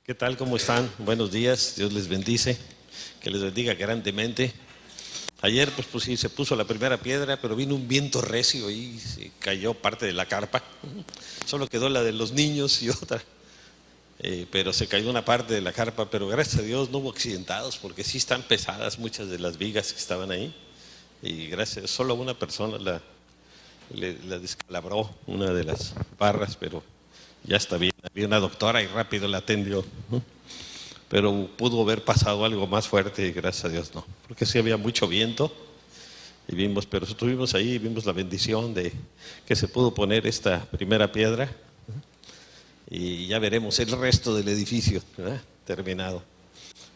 ¿Qué tal? ¿Cómo están? Buenos días, Dios les bendice, que les bendiga grandemente. Ayer pues sí, se puso la primera piedra, pero vino un viento recio y se cayó parte de la carpa. Solo quedó la de los niños y otra, pero se cayó una parte de la carpa, pero gracias a Dios no hubo accidentados, porque sí están pesadas muchas de las vigas que estaban ahí. Y gracias a Dios, solo una persona la descalabró una de las barras, pero ya está bien. Había una doctora y rápido la atendió, ¿no? Pero pudo haber pasado algo más fuerte y gracias a Dios no, porque sí había mucho viento y vimos, pero estuvimos ahí y vimos la bendición de que se pudo poner esta primera piedra y ya veremos el resto del edificio, ¿verdad? Terminado.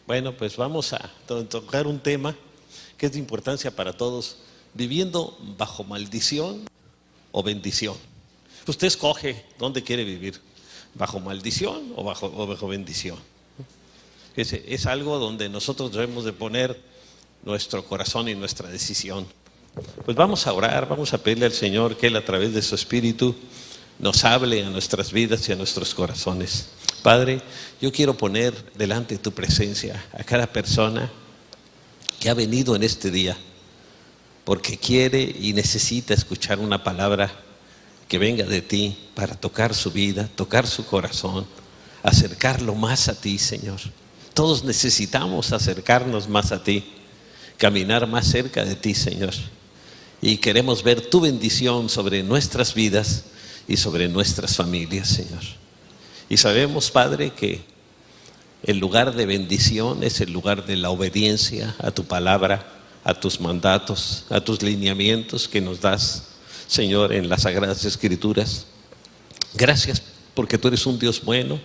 Bueno, pues vamos a tocar un tema que es de importancia para todos: viviendo bajo maldición o bendición. Usted escoge dónde quiere vivir, bajo maldición o bajo bendición. Es algo donde nosotros debemos de poner nuestro corazón y nuestra decisión. Pues vamos a orar, vamos a pedirle al Señor que Él, a través de su Espíritu, nos hable a nuestras vidas y a nuestros corazones. Padre, yo quiero poner delante de tu presencia a cada persona que ha venido en este día, porque quiere y necesita escuchar una palabra que venga de ti para tocar su vida, tocar su corazón, acercarlo más a ti, Señor. Todos necesitamos acercarnos más a ti, caminar más cerca de ti, Señor. Y queremos ver tu bendición sobre nuestras vidas y sobre nuestras familias, Señor. Y sabemos, Padre, que el lugar de bendición es el lugar de la obediencia a tu palabra, a tus mandatos, a tus lineamientos que nos das, Señor, en las Sagradas Escrituras. Gracias porque tú eres un Dios bueno,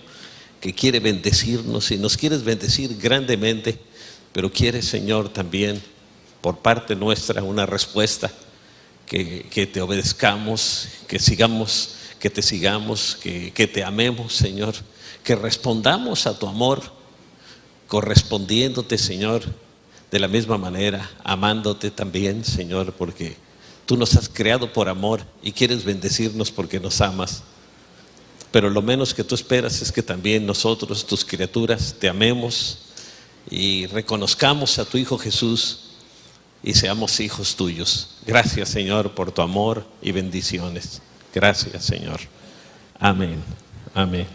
que quiere bendecirnos y nos quieres bendecir grandemente, pero quieres, Señor, también por parte nuestra una respuesta, que te obedezcamos, que te sigamos, que te amemos, Señor, que respondamos a tu amor, correspondiéndote, Señor, de la misma manera, amándote también, Señor, porque tú nos has creado por amor y quieres bendecirnos porque nos amas. Pero lo menos que tú esperas es que también nosotros, tus criaturas, te amemos y reconozcamos a tu Hijo Jesús y seamos hijos tuyos. Gracias, Señor, por tu amor y bendiciones. Gracias, Señor. Amén. Amén.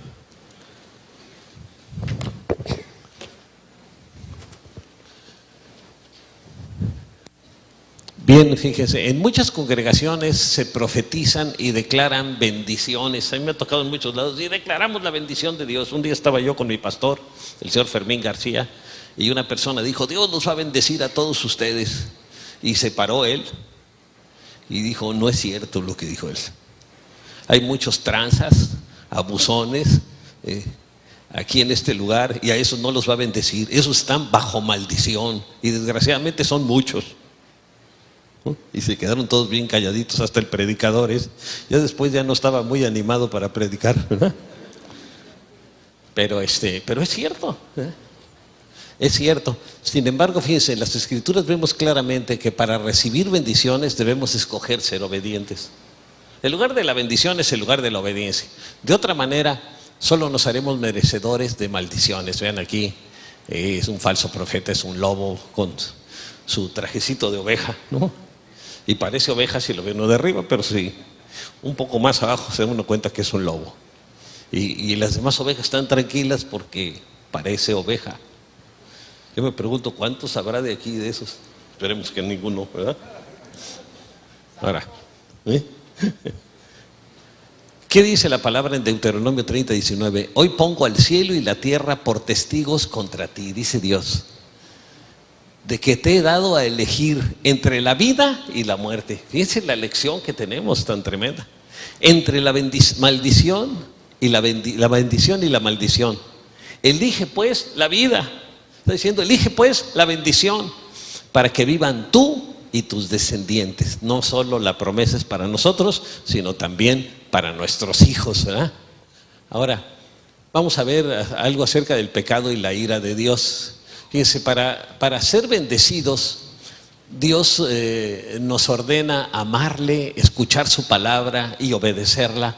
Bien, fíjense, en muchas congregaciones se profetizan y declaran bendiciones. A mí me ha tocado en muchos lados y declaramos la bendición de Dios. Un día estaba yo con mi pastor, el señor Fermín García, y una persona dijo: Dios nos va a bendecir a todos ustedes. Y se paró él y dijo: no es cierto lo que dijo él. Hay muchos tranzas, abusones aquí en este lugar, y a esos no los va a bendecir. Esos están bajo maldición y desgraciadamente son muchos. Y se quedaron todos bien calladitos, hasta el predicador. Ya después ya no estaba muy animado para predicar, ¿verdad? Pero es cierto, ¿eh? Es cierto. Sin embargo, fíjense, en las Escrituras vemos claramente que para recibir bendiciones debemos escoger ser obedientes. El lugar de la bendición es el lugar de la obediencia. De otra manera, solo nos haremos merecedores de maldiciones. Vean aquí, es un falso profeta, es un lobo con su trajecito de oveja, ¿no? Y parece oveja si lo ve uno de arriba, pero sí, un poco más abajo se da uno cuenta que es un lobo. Y las demás ovejas están tranquilas porque parece oveja. Yo me pregunto, ¿cuántos habrá de aquí de esos? Esperemos que ninguno, ¿verdad? Ahora, ¿qué dice la palabra en Deuteronomio 30:19? Hoy pongo al cielo y la tierra por testigos contra ti, dice Dios, de que te he dado a elegir entre la vida y la muerte. Fíjense la elección que tenemos tan tremenda. Entre la maldición y la bendición y la maldición. Elige pues la vida. Está diciendo, elige pues la bendición para que vivan tú y tus descendientes. No solo la promesa es para nosotros, sino también para nuestros hijos, ¿verdad? Ahora, vamos a ver algo acerca del pecado y la ira de Dios. Fíjense, para ser bendecidos, Dios nos ordena amarle, escuchar su palabra y obedecerla,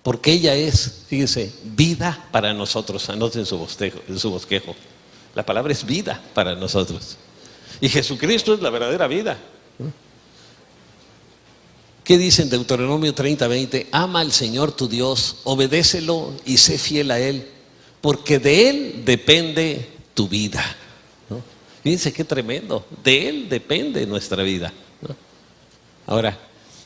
porque ella es, fíjense, vida para nosotros. Anoten en su bosquejo. La palabra es vida para nosotros. Y Jesucristo es la verdadera vida. ¿Qué dice en Deuteronomio 30:20? Ama al Señor tu Dios, obedécelo y sé fiel a Él, porque de Él depende tu vida, ¿no? Fíjense qué tremendo, de Él depende nuestra vida, ¿no? Ahora,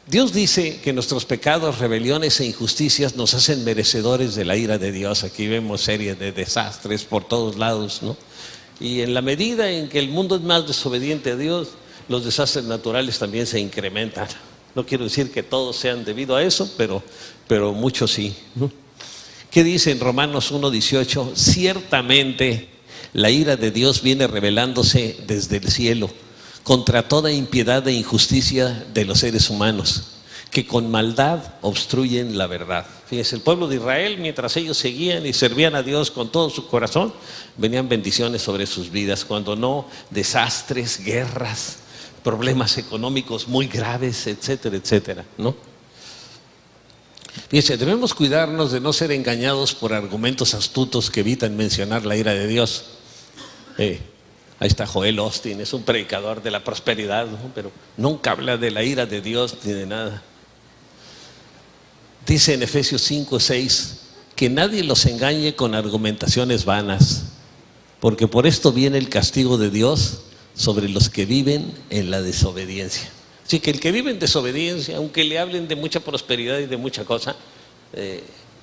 Dios dice que nuestros pecados, rebeliones e injusticias nos hacen merecedores de la ira de Dios. Aquí vemos series de desastres por todos lados, ¿no? Y en la medida en que el mundo es más desobediente a Dios, los desastres naturales también se incrementan. No quiero decir que todos sean debido a eso, pero muchos sí, ¿no? ¿Qué dice en Romanos 1:18? Ciertamente la ira de Dios viene revelándose desde el cielo contra toda impiedad e injusticia de los seres humanos, que con maldad obstruyen la verdad. Fíjense, el pueblo de Israel, mientras ellos seguían y servían a Dios con todo su corazón, venían bendiciones sobre sus vidas. Cuando no, desastres, guerras, problemas económicos muy graves, etcétera, etcétera, ¿no? Fíjense, debemos cuidarnos de no ser engañados por argumentos astutos que evitan mencionar la ira de Dios. Ahí está Joel Osteen, es un predicador de la prosperidad, ¿no? Pero nunca habla de la ira de Dios ni de nada. Dice en Efesios 5:6 que nadie los engañe con argumentaciones vanas, porque por esto viene el castigo de Dios sobre los que viven en la desobediencia. Así que el que vive en desobediencia, aunque le hablen de mucha prosperidad y de mucha cosa,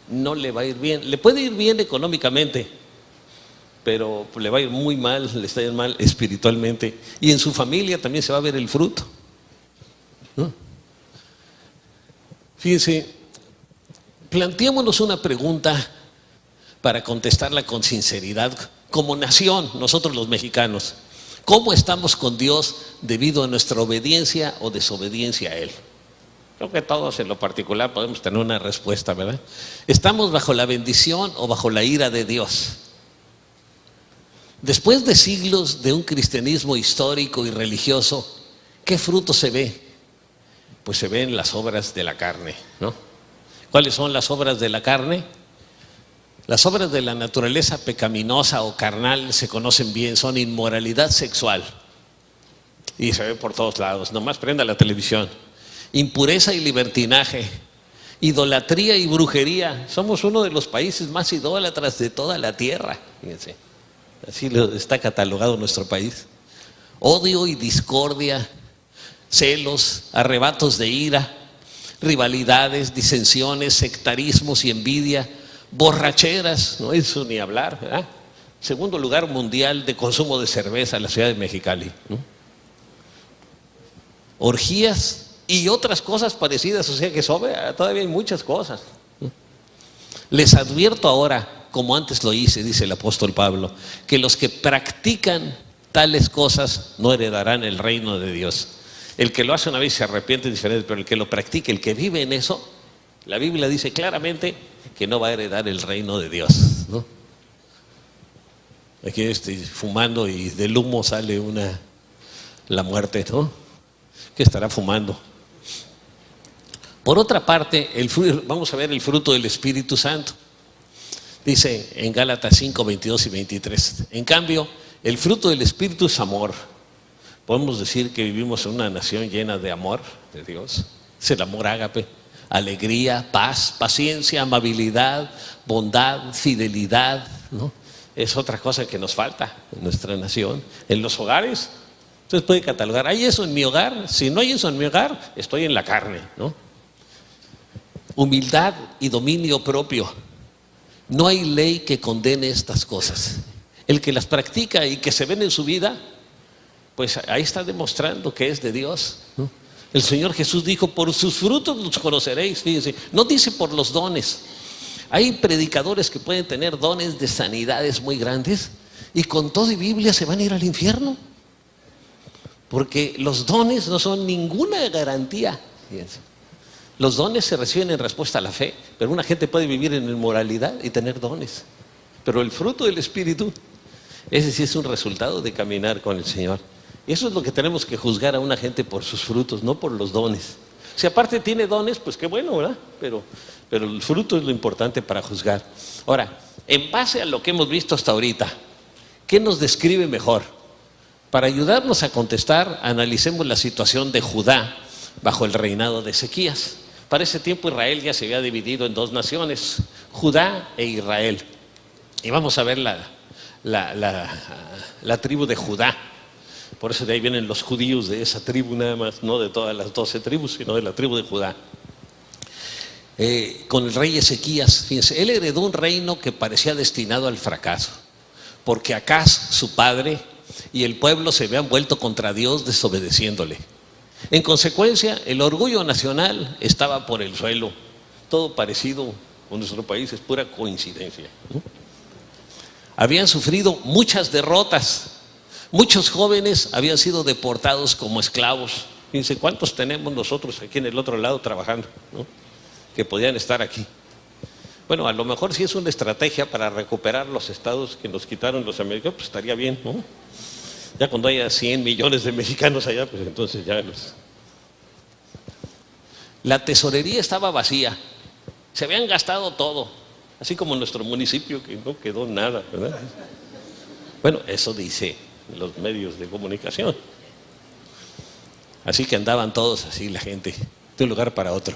no le va a ir bien. Le puede ir bien económicamente, pero le va a ir muy mal, le está yendo mal espiritualmente, y en su familia también se va a ver el fruto, ¿no? Fíjense, planteémonos una pregunta para contestarla con sinceridad. Como nación, nosotros los mexicanos, ¿cómo estamos con Dios debido a nuestra obediencia o desobediencia a Él? Creo que todos en lo particular podemos tener una respuesta, ¿verdad? ¿Estamos bajo la bendición o bajo la ira de Dios? Después de siglos de un cristianismo histórico y religioso, ¿qué fruto se ve? Pues se ven las obras de la carne, ¿no? ¿Cuáles son las obras de la carne? Las obras de la naturaleza pecaminosa o carnal se conocen bien, son inmoralidad sexual. Y se ve por todos lados, nomás prenda la televisión. Impureza y libertinaje, idolatría y brujería. Somos uno de los países más idólatras de toda la tierra, fíjense. Así está catalogado nuestro país. Odio y discordia, celos, arrebatos de ira, rivalidades, disensiones, sectarismos y envidia, borracheras, no eso ni hablar, ¿verdad? Segundo lugar mundial de consumo de cerveza en la ciudad de Mexicali, ¿no? Orgías y otras cosas parecidas, o sea que todavía hay muchas cosas, ¿no? Les advierto ahora, como antes lo hice, dice el apóstol Pablo, que los que practican tales cosas no heredarán el reino de Dios. El que lo hace una vez se arrepiente es diferente, pero el que lo practica, el que vive en eso, la Biblia dice claramente que no va a heredar el reino de Dios, ¿no? Aquí fumando y del humo sale la muerte, ¿no? ¿Qué estará fumando? Por otra parte, vamos a ver el fruto del Espíritu Santo. Dice en Gálatas 5, 22 y 23. En cambio, el fruto del Espíritu es amor. Podemos decir que vivimos en una nación llena de amor de Dios. Es el amor ágape, alegría, paz, paciencia, amabilidad, bondad, fidelidad, ¿no? Es otra cosa que nos falta en nuestra nación. En los hogares, entonces puede catalogar, ¿hay eso en mi hogar? Si no hay eso en mi hogar, estoy en la carne, ¿no? Humildad y dominio propio. No hay ley que condene estas cosas. El que las practica y que se ven en su vida, pues ahí está demostrando que es de Dios, ¿no? El Señor Jesús dijo, por sus frutos los conoceréis, fíjense, no dice por los dones. Hay predicadores que pueden tener dones de sanidades muy grandes y con todo y Biblia se van a ir al infierno, porque los dones no son ninguna garantía, fíjense. Los dones se reciben en respuesta a la fe, pero una gente puede vivir en inmoralidad y tener dones. Pero el fruto del Espíritu, ese sí es un resultado de caminar con el Señor. Y eso es lo que tenemos que juzgar a una gente por sus frutos, no por los dones. Si aparte tiene dones, pues qué bueno, ¿verdad? Pero el fruto es lo importante para juzgar. Ahora, en base a lo que hemos visto hasta ahorita, ¿qué nos describe mejor? Para ayudarnos a contestar, analicemos la situación de Judá bajo el reinado de Ezequías. Para ese tiempo Israel ya se había dividido en dos naciones, Judá e Israel. Y vamos a ver la tribu de Judá. Por eso de ahí vienen los judíos de esa tribu nada más, no de todas las 12 tribus, sino de la tribu de Judá. Con el rey Ezequías, fíjense, él heredó un reino que parecía destinado al fracaso, porque Acaz, su padre, y el pueblo se habían vuelto contra Dios desobedeciéndole. En consecuencia, el orgullo nacional estaba por el suelo. Todo parecido con nuestro país, es pura coincidencia, ¿no? Habían sufrido muchas derrotas. Muchos jóvenes habían sido deportados como esclavos. Fíjense cuántos tenemos nosotros aquí en el otro lado trabajando, ¿no? Que podían estar aquí. Bueno, a lo mejor si es una estrategia para recuperar los estados que nos quitaron los americanos, pues estaría bien, ¿no? Ya cuando haya 100 millones de mexicanos allá, pues entonces ya los... La tesorería estaba vacía, se habían gastado todo, así como nuestro municipio que no quedó nada, ¿verdad? Bueno, eso dice los medios de comunicación. Así que andaban todos así la gente, de un lugar para otro.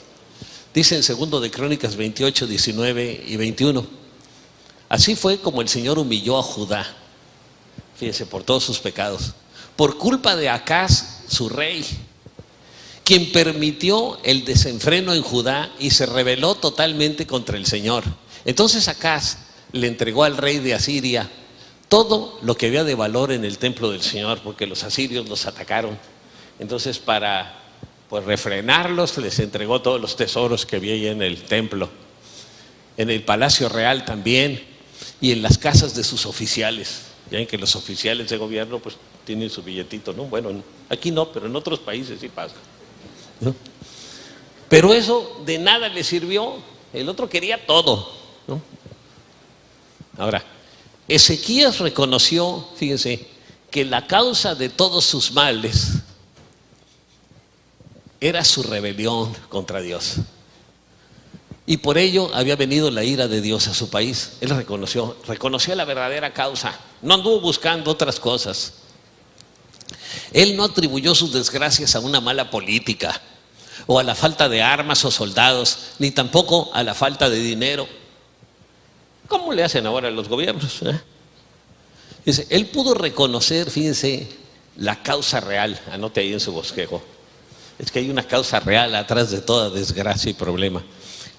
Dice en 2 de Crónicas 28, 19 y 21. Así fue como el Señor humilló a Judá, fíjense, por todos sus pecados, por culpa de Acaz, su rey, quien permitió el desenfreno en Judá y se rebeló totalmente contra el Señor. Entonces Acaz le entregó al rey de Asiria todo lo que había de valor en el templo del Señor, porque los asirios los atacaron. Entonces, para refrenarlos, les entregó todos los tesoros que había ahí en el templo, en el palacio real también, y en las casas de sus oficiales. Ya ven que los oficiales de gobierno pues tienen su billetito, ¿no? Bueno, aquí no, pero en otros países sí pasa, ¿no? Pero eso de nada le sirvió. El otro quería todo, ¿no? Ahora, Ezequías reconoció, fíjense, que la causa de todos sus males era su rebelión contra Dios. Y por ello había venido la ira de Dios a su país. Él reconoció la verdadera causa. No anduvo buscando otras cosas. Él no atribuyó sus desgracias a una mala política, o a la falta de armas o soldados, ni tampoco a la falta de dinero. ¿Cómo le hacen ahora los gobiernos? Dice, él pudo reconocer, fíjense, la causa real. Anote ahí en su bosquejo. Es que hay una causa real atrás de toda desgracia y problema.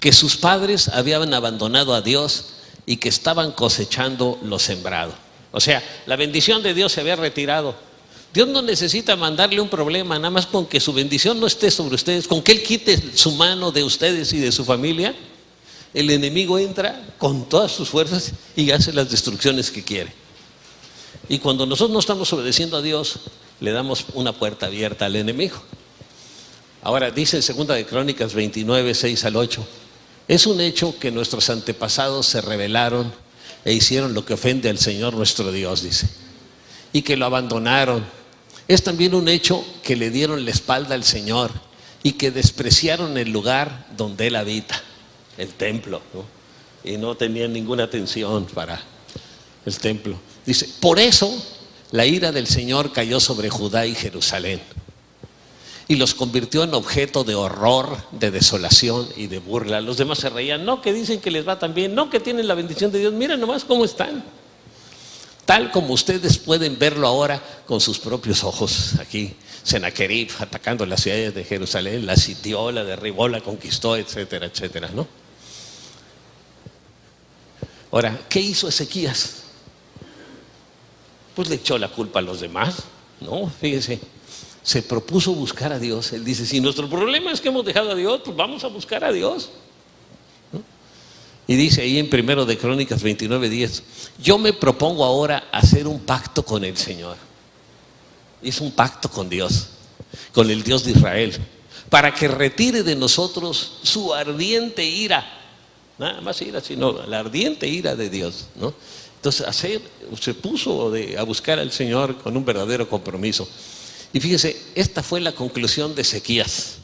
Que sus padres habían abandonado a Dios y que estaban cosechando lo sembrado. O sea, la bendición de Dios se había retirado. Dios no necesita mandarle un problema, nada más con que su bendición no esté sobre ustedes, con que Él quite su mano de ustedes y de su familia, el enemigo entra con todas sus fuerzas y hace las destrucciones que quiere. Y cuando nosotros no estamos obedeciendo a Dios, le damos una puerta abierta al enemigo. Ahora dice en 2 de Crónicas 29, 6 al 8, es un hecho que nuestros antepasados se rebelaron e hicieron lo que ofende al Señor nuestro Dios, dice, y que lo abandonaron. Es también un hecho que le dieron la espalda al Señor y que despreciaron el lugar donde Él habita, el templo, ¿no? Y no tenían ninguna atención para el templo. Dice, por eso la ira del Señor cayó sobre Judá y Jerusalén y los convirtió en objeto de horror, de desolación y de burla. Los demás se reían, no que dicen que les va tan bien, no que tienen la bendición de Dios, miren nomás cómo están. Tal como ustedes pueden verlo ahora con sus propios ojos. Aquí Sennacherib atacando las ciudades de Jerusalén, la sitió, la derribó, la conquistó, etcétera, etcétera, ¿no? Ahora, ¿qué hizo Ezequías? Pues le echó la culpa a los demás, ¿no? Fíjense, se propuso buscar a Dios. Él dice, si nuestro problema es que hemos dejado a Dios, pues vamos a buscar a Dios, ¿no? Y dice ahí en 1 de Crónicas 29, 10, yo me propongo ahora hacer un pacto con el Señor. Hizo un pacto con Dios, con el Dios de Israel, para que retire de nosotros su ardiente ira. Nada más ira, sino la ardiente ira de Dios, ¿no? Entonces se puso a buscar al Señor con un verdadero compromiso. Y fíjese, esta fue la conclusión de Ezequías.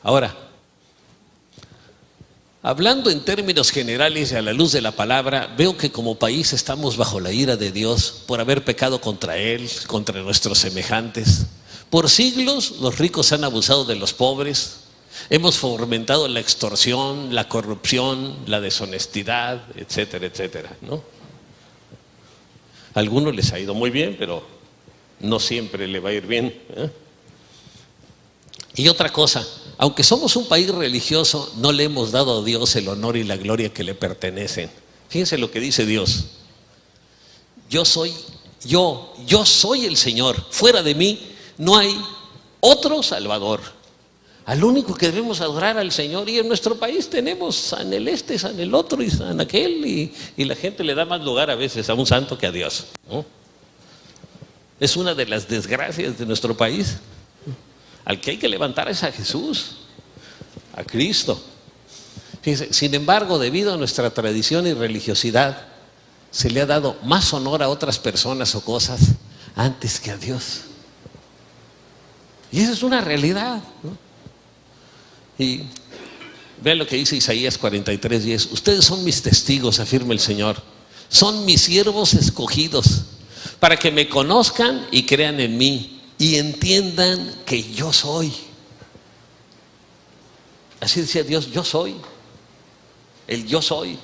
Ahora, hablando en términos generales y a la luz de la palabra, veo que como país estamos bajo la ira de Dios por haber pecado contra Él, contra nuestros semejantes. Por siglos los ricos han abusado de los pobres, hemos fomentado la extorsión, la corrupción, la deshonestidad, etcétera, etcétera, ¿no? A algunos les ha ido muy bien, pero no siempre le va a ir bien, ¿eh? Y otra cosa, aunque somos un país religioso, no le hemos dado a Dios el honor y la gloria que le pertenecen. Fíjense lo que dice Dios. Yo soy el Señor. Fuera de mí no hay otro Salvador. Al único que debemos adorar al Señor. Y en nuestro país tenemos San el este, San el otro y San aquel. Y la gente le da más lugar a veces a un santo que a Dios, ¿no? Es una de las desgracias de nuestro país. Al que hay que levantar es a Jesús, a Cristo. Fíjense, sin embargo, debido a nuestra tradición y religiosidad, se le ha dado más honor a otras personas o cosas antes que a Dios. Y esa es una realidad, ¿no? Y vean lo que dice Isaías 43:10. Ustedes son mis testigos, afirma el Señor. Son mis siervos escogidos, para que me conozcan y crean en mí y entiendan que yo soy. Así decía Dios, yo soy. El yo soy.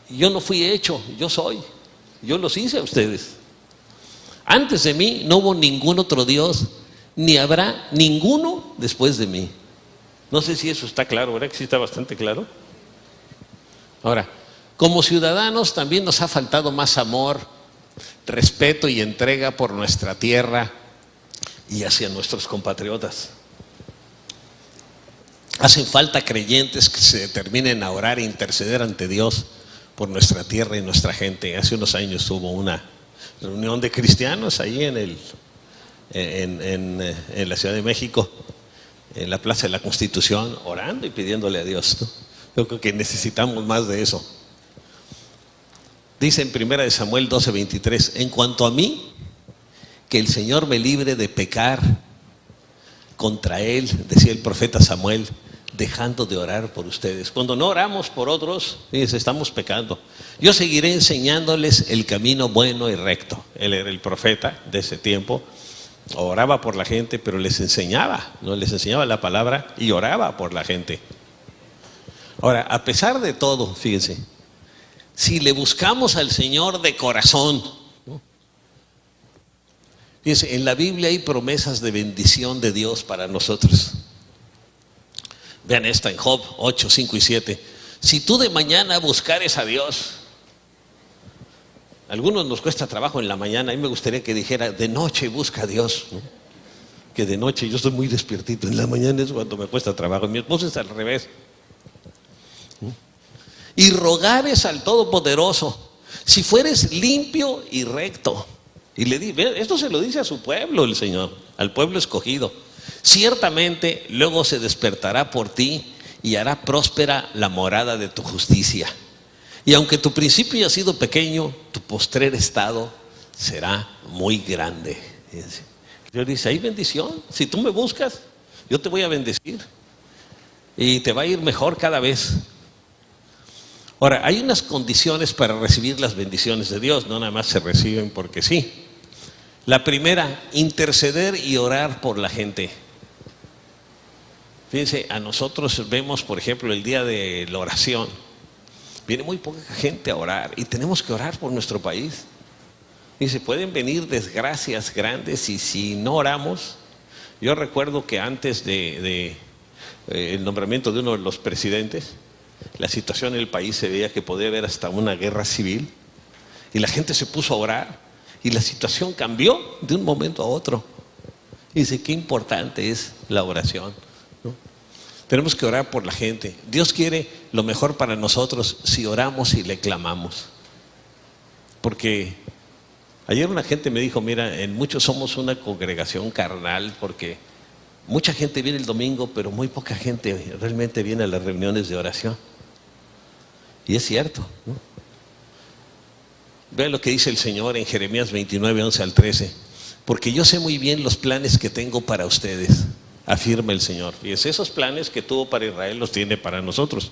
Yo no fui hecho, yo soy. Yo los hice a ustedes. Antes de mí no hubo ningún otro Dios, ni habrá ninguno después de mí. No sé si eso está claro, ¿verdad? Que sí está bastante claro. Ahora, como ciudadanos también nos ha faltado más amor, respeto y entrega por nuestra tierra y hacia nuestros compatriotas. Hacen falta creyentes que se determinen a orar e interceder ante Dios por nuestra tierra y nuestra gente. Hace unos años hubo una reunión de cristianos ahí en la Ciudad de México, en la Plaza de la Constitución, orando y pidiéndole a Dios, ¿no? Yo creo que necesitamos más de eso. Dice en 1 Samuel 12:23, en cuanto a mí, que el Señor me libre de pecar contra Él, decía el profeta Samuel, dejando de orar por ustedes. Cuando no oramos por otros, fíjense, estamos pecando. Yo seguiré enseñándoles el camino bueno y recto. Él era el profeta de ese tiempo, oraba por la gente, pero les enseñaba, ¿no? Les enseñaba la palabra y oraba por la gente. Ahora, a pesar de todo, fíjense, si le buscamos al Señor de corazón, ¿no? Fíjense, en la Biblia hay promesas de bendición de Dios para nosotros. Vean esta en Job 8, 5 y 7. Si tú de mañana buscares a Dios, a algunos nos cuesta trabajo en la mañana, a mí me gustaría que dijera de noche busca a Dios, ¿no? Que de noche yo estoy muy despiertito, en la mañana es cuando me cuesta trabajo. Mi esposa es al revés. Y rogares al Todopoderoso, si fueres limpio y recto. Y le di, esto se lo dice a su pueblo el Señor, al pueblo escogido. Ciertamente luego se despertará por ti y hará próspera la morada de tu justicia. Y aunque tu principio haya sido pequeño, tu postrer estado será muy grande. Dios dice, hay bendición. Si tú me buscas, yo te voy a bendecir. Y te va a ir mejor cada vez. Ahora, hay unas condiciones para recibir las bendiciones de Dios, no nada más se reciben porque sí. La primera, interceder y orar por la gente. Fíjense, a nosotros vemos, por ejemplo, el día de la oración. Viene muy poca gente a orar y tenemos que orar por nuestro país. Y se pueden venir desgracias grandes y si no oramos. Yo recuerdo que antes de el nombramiento de uno de los presidentes, la situación en el país se veía que podía haber hasta una guerra civil y la gente se puso a orar y la situación cambió de un momento a otro. Y dice, qué importante es la oración, ¿no? Tenemos que orar por la gente. Dios quiere lo mejor para nosotros si oramos y le clamamos. Porque ayer una gente me dijo, mira, en muchos somos una congregación carnal porque mucha gente viene el domingo, pero muy poca gente realmente viene a las reuniones de oración. Y es cierto, ¿no? Vean lo que dice el Señor en Jeremías 29, 11 al 13. Porque yo sé muy bien los planes que tengo para ustedes. afirma el Señor. Fíjense, esos planes que tuvo para Israel los tiene para nosotros.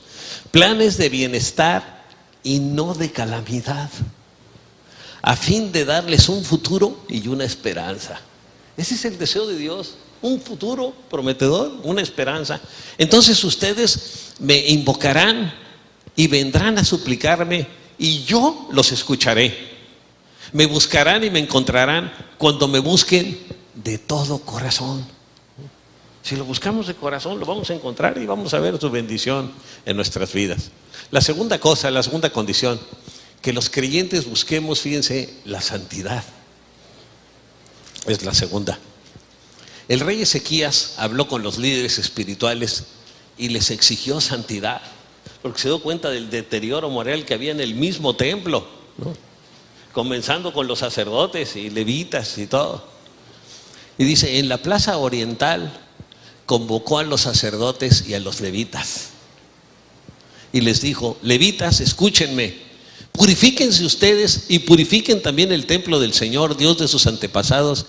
Planes de bienestar y no de calamidad, a fin de darles un futuro y una esperanza. Ese es el deseo de Dios, un futuro prometedor, una esperanza. Entonces ustedes me invocarán y vendrán a suplicarme y yo los escucharé. Me buscarán y me encontrarán cuando me busquen de todo corazón. Si lo buscamos de corazón, lo vamos a encontrar y vamos a ver su bendición en nuestras vidas. La segunda cosa, la segunda condición, que los creyentes busquemos, fíjense, la santidad. Es la segunda. El rey Ezequías habló con los líderes espirituales y les exigió santidad, porque se dio cuenta del deterioro moral que había en el mismo templo, ¿no? Comenzando con los sacerdotes y levitas y todo. Y dice, en la plaza oriental convocó a los sacerdotes y a los levitas y les dijo: levitas, escúchenme, purifíquense ustedes y purifiquen también el templo del Señor, Dios de sus antepasados,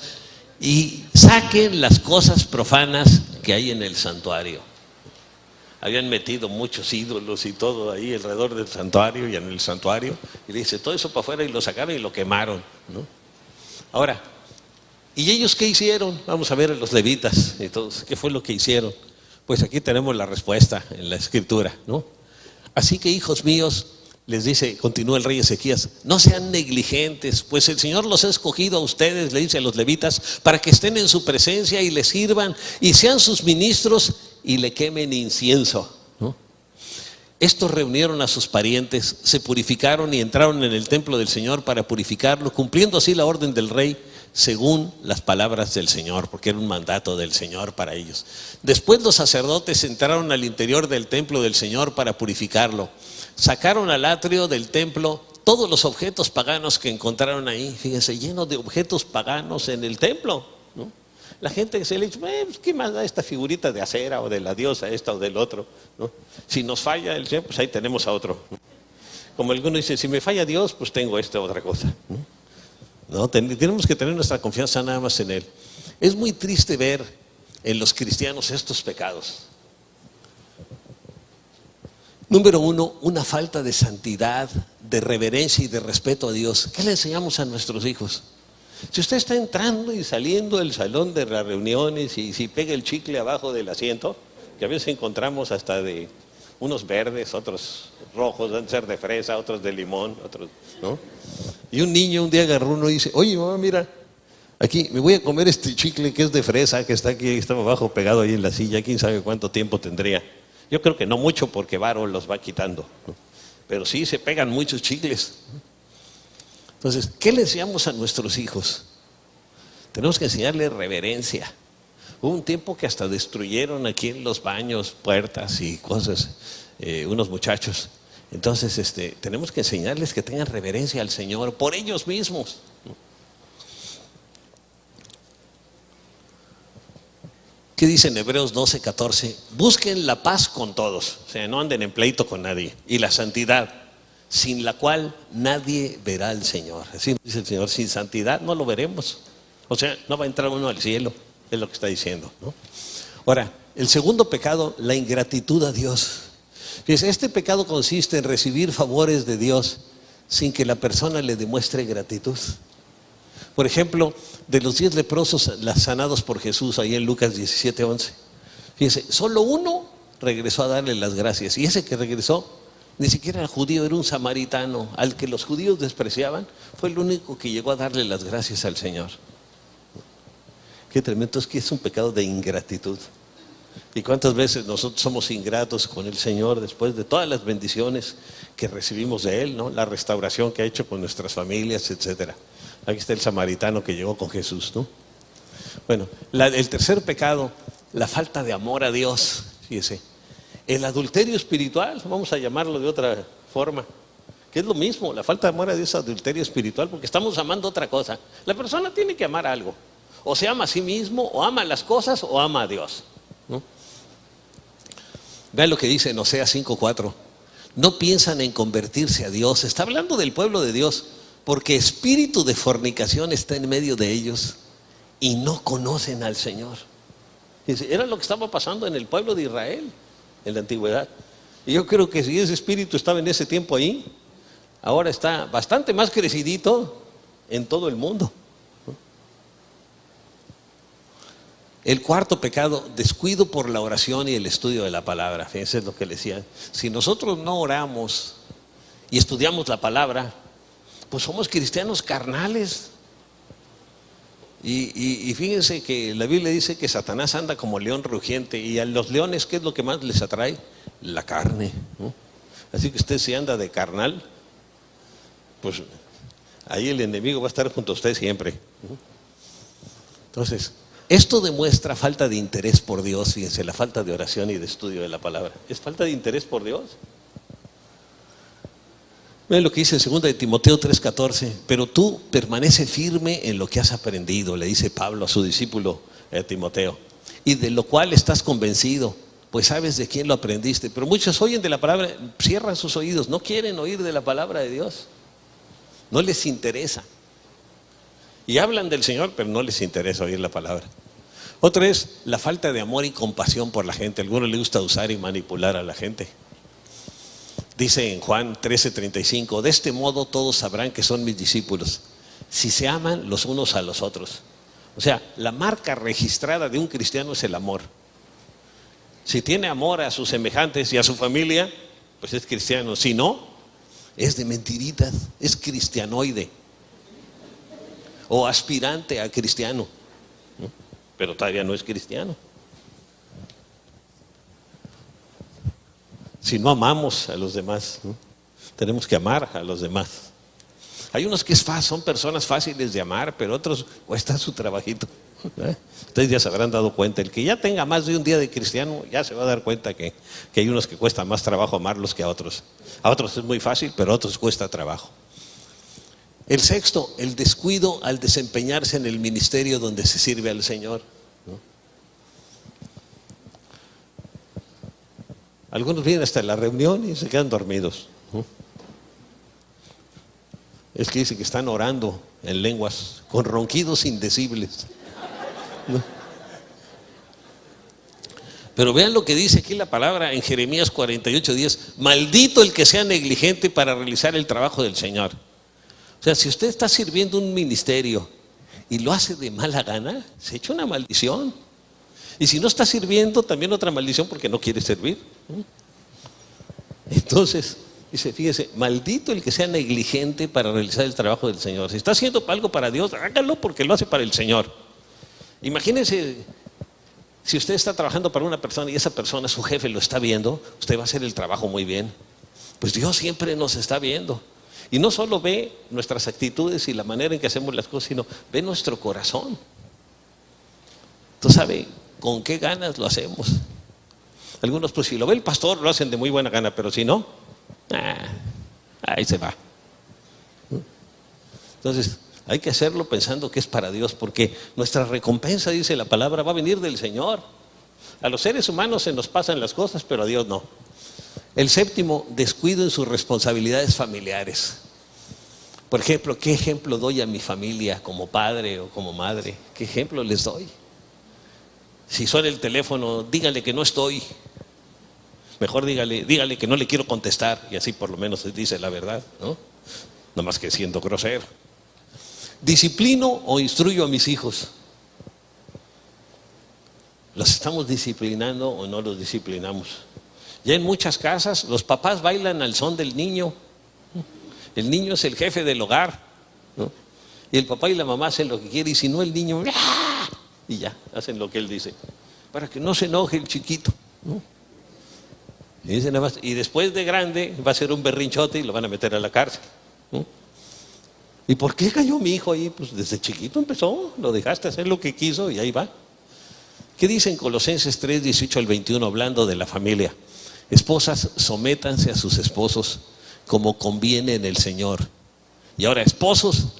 y saquen las cosas profanas que hay en el santuario. Habían metido muchos ídolos y todo ahí alrededor del santuario y en el santuario, y le dice, todo eso para afuera, y lo sacaron y lo quemaron, ¿no? Ahora, ¿y ellos qué hicieron? Vamos a ver a los levitas y todos, ¿qué fue lo que hicieron? Pues aquí tenemos la respuesta en la escritura, ¿no? Así que, hijos míos, les dice, continúa el rey Ezequías, no sean negligentes, pues el Señor los ha escogido a ustedes, le dice a los levitas, para que estén en su presencia y le sirvan y sean sus ministros y le quemen incienso, ¿no? Estos reunieron a sus parientes, se purificaron y entraron en el templo del Señor para purificarlo, cumpliendo así la orden del rey según las palabras del Señor, porque era un mandato del Señor para ellos. Después los sacerdotes entraron al interior del templo del Señor para purificarlo. Sacaron al atrio del templo todos los objetos paganos que encontraron ahí. Fíjense, lleno de objetos paganos en el templo, ¿no? La gente se le dice, ¿qué más da esta figurita de acera o de la diosa esta o del otro, ¿no? Si nos falla el Señor, pues ahí tenemos a otro. Como alguno dice, si me falla Dios, pues tengo esta otra cosa, ¿no? No, tenemos que tener nuestra confianza nada más en Él. Es muy triste ver en los cristianos estos pecados. Número uno, una falta de santidad, de reverencia y de respeto a Dios. ¿Qué le enseñamos a nuestros hijos? Si usted está entrando y saliendo del salón de las reuniones y si pega el chicle abajo del asiento, que a veces encontramos hasta de unos verdes, otros rojos, deben ser de fresa, otros de limón, otros, ¿no? Y un niño un día agarró uno y dice, oye mamá, mira, aquí me voy a comer este chicle que es de fresa, que está aquí, estaba abajo pegado ahí en la silla, quién sabe cuánto tiempo tendría. Yo creo que no mucho porque Varo los va quitando, ¿no? Pero sí se pegan muchos chicles. Entonces, ¿qué le enseñamos a nuestros hijos? Tenemos que enseñarles reverencia. Hubo un tiempo que hasta destruyeron aquí en los baños puertas y cosas, unos muchachos. Entonces tenemos que enseñarles que tengan reverencia al Señor por ellos mismos. ¿Qué dice en Hebreos 12:14? Busquen la paz con todos, o sea, no anden en pleito con nadie, y la santidad, sin la cual nadie verá al Señor. Así dice el Señor, sin santidad no lo veremos. O sea, no va a entrar uno al cielo, es lo que está diciendo, ¿no? Ahora, el segundo pecado, la ingratitud a Dios. Fíjense, este pecado consiste en recibir favores de Dios sin que la persona le demuestre gratitud. Por ejemplo, de los 10 leprosos sanados por Jesús, ahí en Lucas 17:11. Fíjense, solo uno regresó a darle las gracias. Y ese que regresó, ni siquiera era judío, era un samaritano, al que los judíos despreciaban. Fue el único que llegó a darle las gracias al Señor. Qué tremendo, es que es un pecado de ingratitud. ¿Y cuántas veces nosotros somos ingratos con el Señor después de todas las bendiciones que recibimos de Él, ¿no? La restauración que ha hecho con nuestras familias, etcétera. Aquí está el samaritano que llegó con Jesús, ¿no? Bueno, el tercer pecado, la falta de amor a Dios. Fíjese, el adulterio espiritual, vamos a llamarlo de otra forma, que es lo mismo, la falta de amor a Dios es adulterio espiritual, porque estamos amando otra cosa. La persona tiene que amar algo, o se ama a sí mismo, o ama las cosas, o ama a Dios, ¿no? Vean lo que dice en Oseas 5:4. No piensan en convertirse a Dios. Está hablando del pueblo de Dios, porque espíritu de fornicación está en medio de ellos y no conocen al Señor. Dice, era lo que estaba pasando en el pueblo de Israel en la antigüedad. Y yo creo que si ese espíritu estaba en ese tiempo ahí, ahora está bastante más crecidito en todo el mundo. El cuarto pecado, descuido por la oración y el estudio de la palabra. Fíjense lo que le decía. Si nosotros no oramos y estudiamos la palabra, pues somos cristianos carnales. Y fíjense que la Biblia dice que Satanás anda como león rugiente, y a los leones, ¿qué es lo que más les atrae? La carne, ¿no? Así que usted, si anda de carnal, pues ahí el enemigo va a estar junto a usted siempre, ¿no? Entonces, esto demuestra falta de interés por Dios. Fíjense, la falta de oración y de estudio de la palabra. ¿Es falta de interés por Dios? Miren lo que dice en 2 de Timoteo 3:14. Pero tú permanece firme en lo que has aprendido, le dice Pablo a su discípulo Timoteo, y de lo cual estás convencido, pues sabes de quién lo aprendiste. Pero muchos oyen de la palabra, cierran sus oídos, no quieren oír de la palabra de Dios, no les interesa. Y hablan del Señor, pero no les interesa oír la palabra. Otra es la falta de amor y compasión por la gente. A algunos les gusta usar y manipular a la gente. Dice en Juan 13:35, de este modo todos sabrán que son mis discípulos, si se aman los unos a los otros. O sea, la marca registrada de un cristiano es el amor. Si tiene amor a sus semejantes y a su familia, pues es cristiano. Si no, es de mentiritas, es cristianoide o aspirante a cristiano, ¿no? Pero todavía no es cristiano. Si no amamos a los demás, ¿no? Tenemos que amar a los demás. Hay unos que son personas fáciles de amar, pero otros cuesta su trabajito, ¿eh? Ustedes ya se habrán dado cuenta. El que ya tenga más de un día de cristiano ya se va a dar cuenta que hay unos que cuesta más trabajo amarlos que a otros. A otros es muy fácil, pero a otros cuesta trabajo. El sexto, el descuido al desempeñarse en el ministerio donde se sirve al Señor, ¿no? Algunos vienen hasta la reunión y se quedan dormidos, ¿no? Es que dicen que están orando en lenguas con ronquidos indecibles, ¿no? Pero vean lo que dice aquí la palabra en Jeremías 48:10. Maldito el que sea negligente para realizar el trabajo del Señor. O sea, si usted está sirviendo un ministerio y lo hace de mala gana, se echa una maldición. Y si no está sirviendo, también otra maldición porque no quiere servir. Entonces, dice, fíjese, maldito el que sea negligente para realizar el trabajo del Señor. Si está haciendo algo para Dios, hágalo porque lo hace para el Señor. Imagínense, si usted está trabajando para una persona y esa persona, su jefe, lo está viendo, usted va a hacer el trabajo muy bien. Pues Dios siempre nos está viendo. Y no solo ve nuestras actitudes y la manera en que hacemos las cosas, sino ve nuestro corazón. Entonces, ¿sabe con qué ganas lo hacemos? Algunos, pues si lo ve el pastor, lo hacen de muy buena gana, pero si no, ahí se va. Entonces, hay que hacerlo pensando que es para Dios, porque nuestra recompensa, dice la palabra, va a venir del Señor. A los seres humanos se nos pasan las cosas, pero a Dios no. El séptimo, descuido en sus responsabilidades familiares. Por ejemplo, ¿qué ejemplo doy a mi familia como padre o como madre? ¿Qué ejemplo les doy? Si suena el teléfono, dígale que no estoy. Mejor dígale que no le quiero contestar, y así por lo menos dice la verdad, ¿no? No más que siendo grosero. ¿Disciplino o instruyo a mis hijos? ¿Los estamos disciplinando o no los disciplinamos? Ya en muchas casas los papás bailan al son del niño. El niño es el jefe del hogar, ¿no? Y el papá y la mamá hacen lo que quieren, y si no el niño, ¡ah!, y ya, hacen lo que él dice, para que no se enoje el chiquito, ¿no? Y dice nada más, y después de grande va a ser un berrinchote y lo van a meter a la cárcel, ¿no? ¿Y por qué cayó mi hijo ahí? Pues desde chiquito empezó, lo dejaste hacer lo que quiso y ahí va. ¿Qué dice en Colosenses 3:18-21 hablando de la familia? Esposas, sométanse a sus esposos como conviene en el Señor. Y ahora, esposos,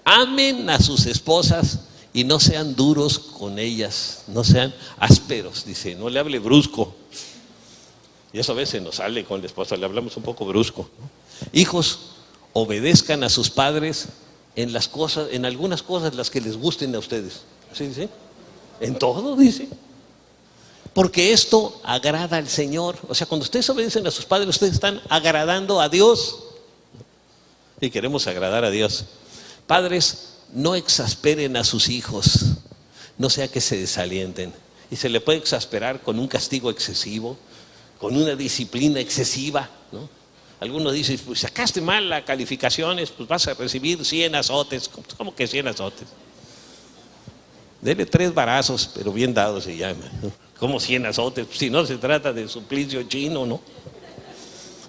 amen a sus esposas y no sean duros con ellas, no sean ásperos, dice, no le hable brusco. Y eso a veces nos sale con la esposa, le hablamos un poco brusco, ¿no? Hijos, obedezcan a sus padres en las cosas, en algunas cosas las que les gusten a ustedes. ¿Sí dice? En todo, dice. Porque esto agrada al Señor. O sea, cuando ustedes obedecen a sus padres, ustedes están agradando a Dios. Y queremos agradar a Dios. Padres, no exasperen a sus hijos, no sea que se desalienten. Y se le puede exasperar con un castigo excesivo, con una disciplina excesiva, ¿no? Algunos dicen, pues sacaste mal las calificaciones, pues vas a recibir 100 azotes. ¿Cómo que 100 azotes? Dele 3 varazos, pero bien dados se llama, ¿no? ¿Cómo 100 azotes? Si no se trata de suplicio chino, ¿no?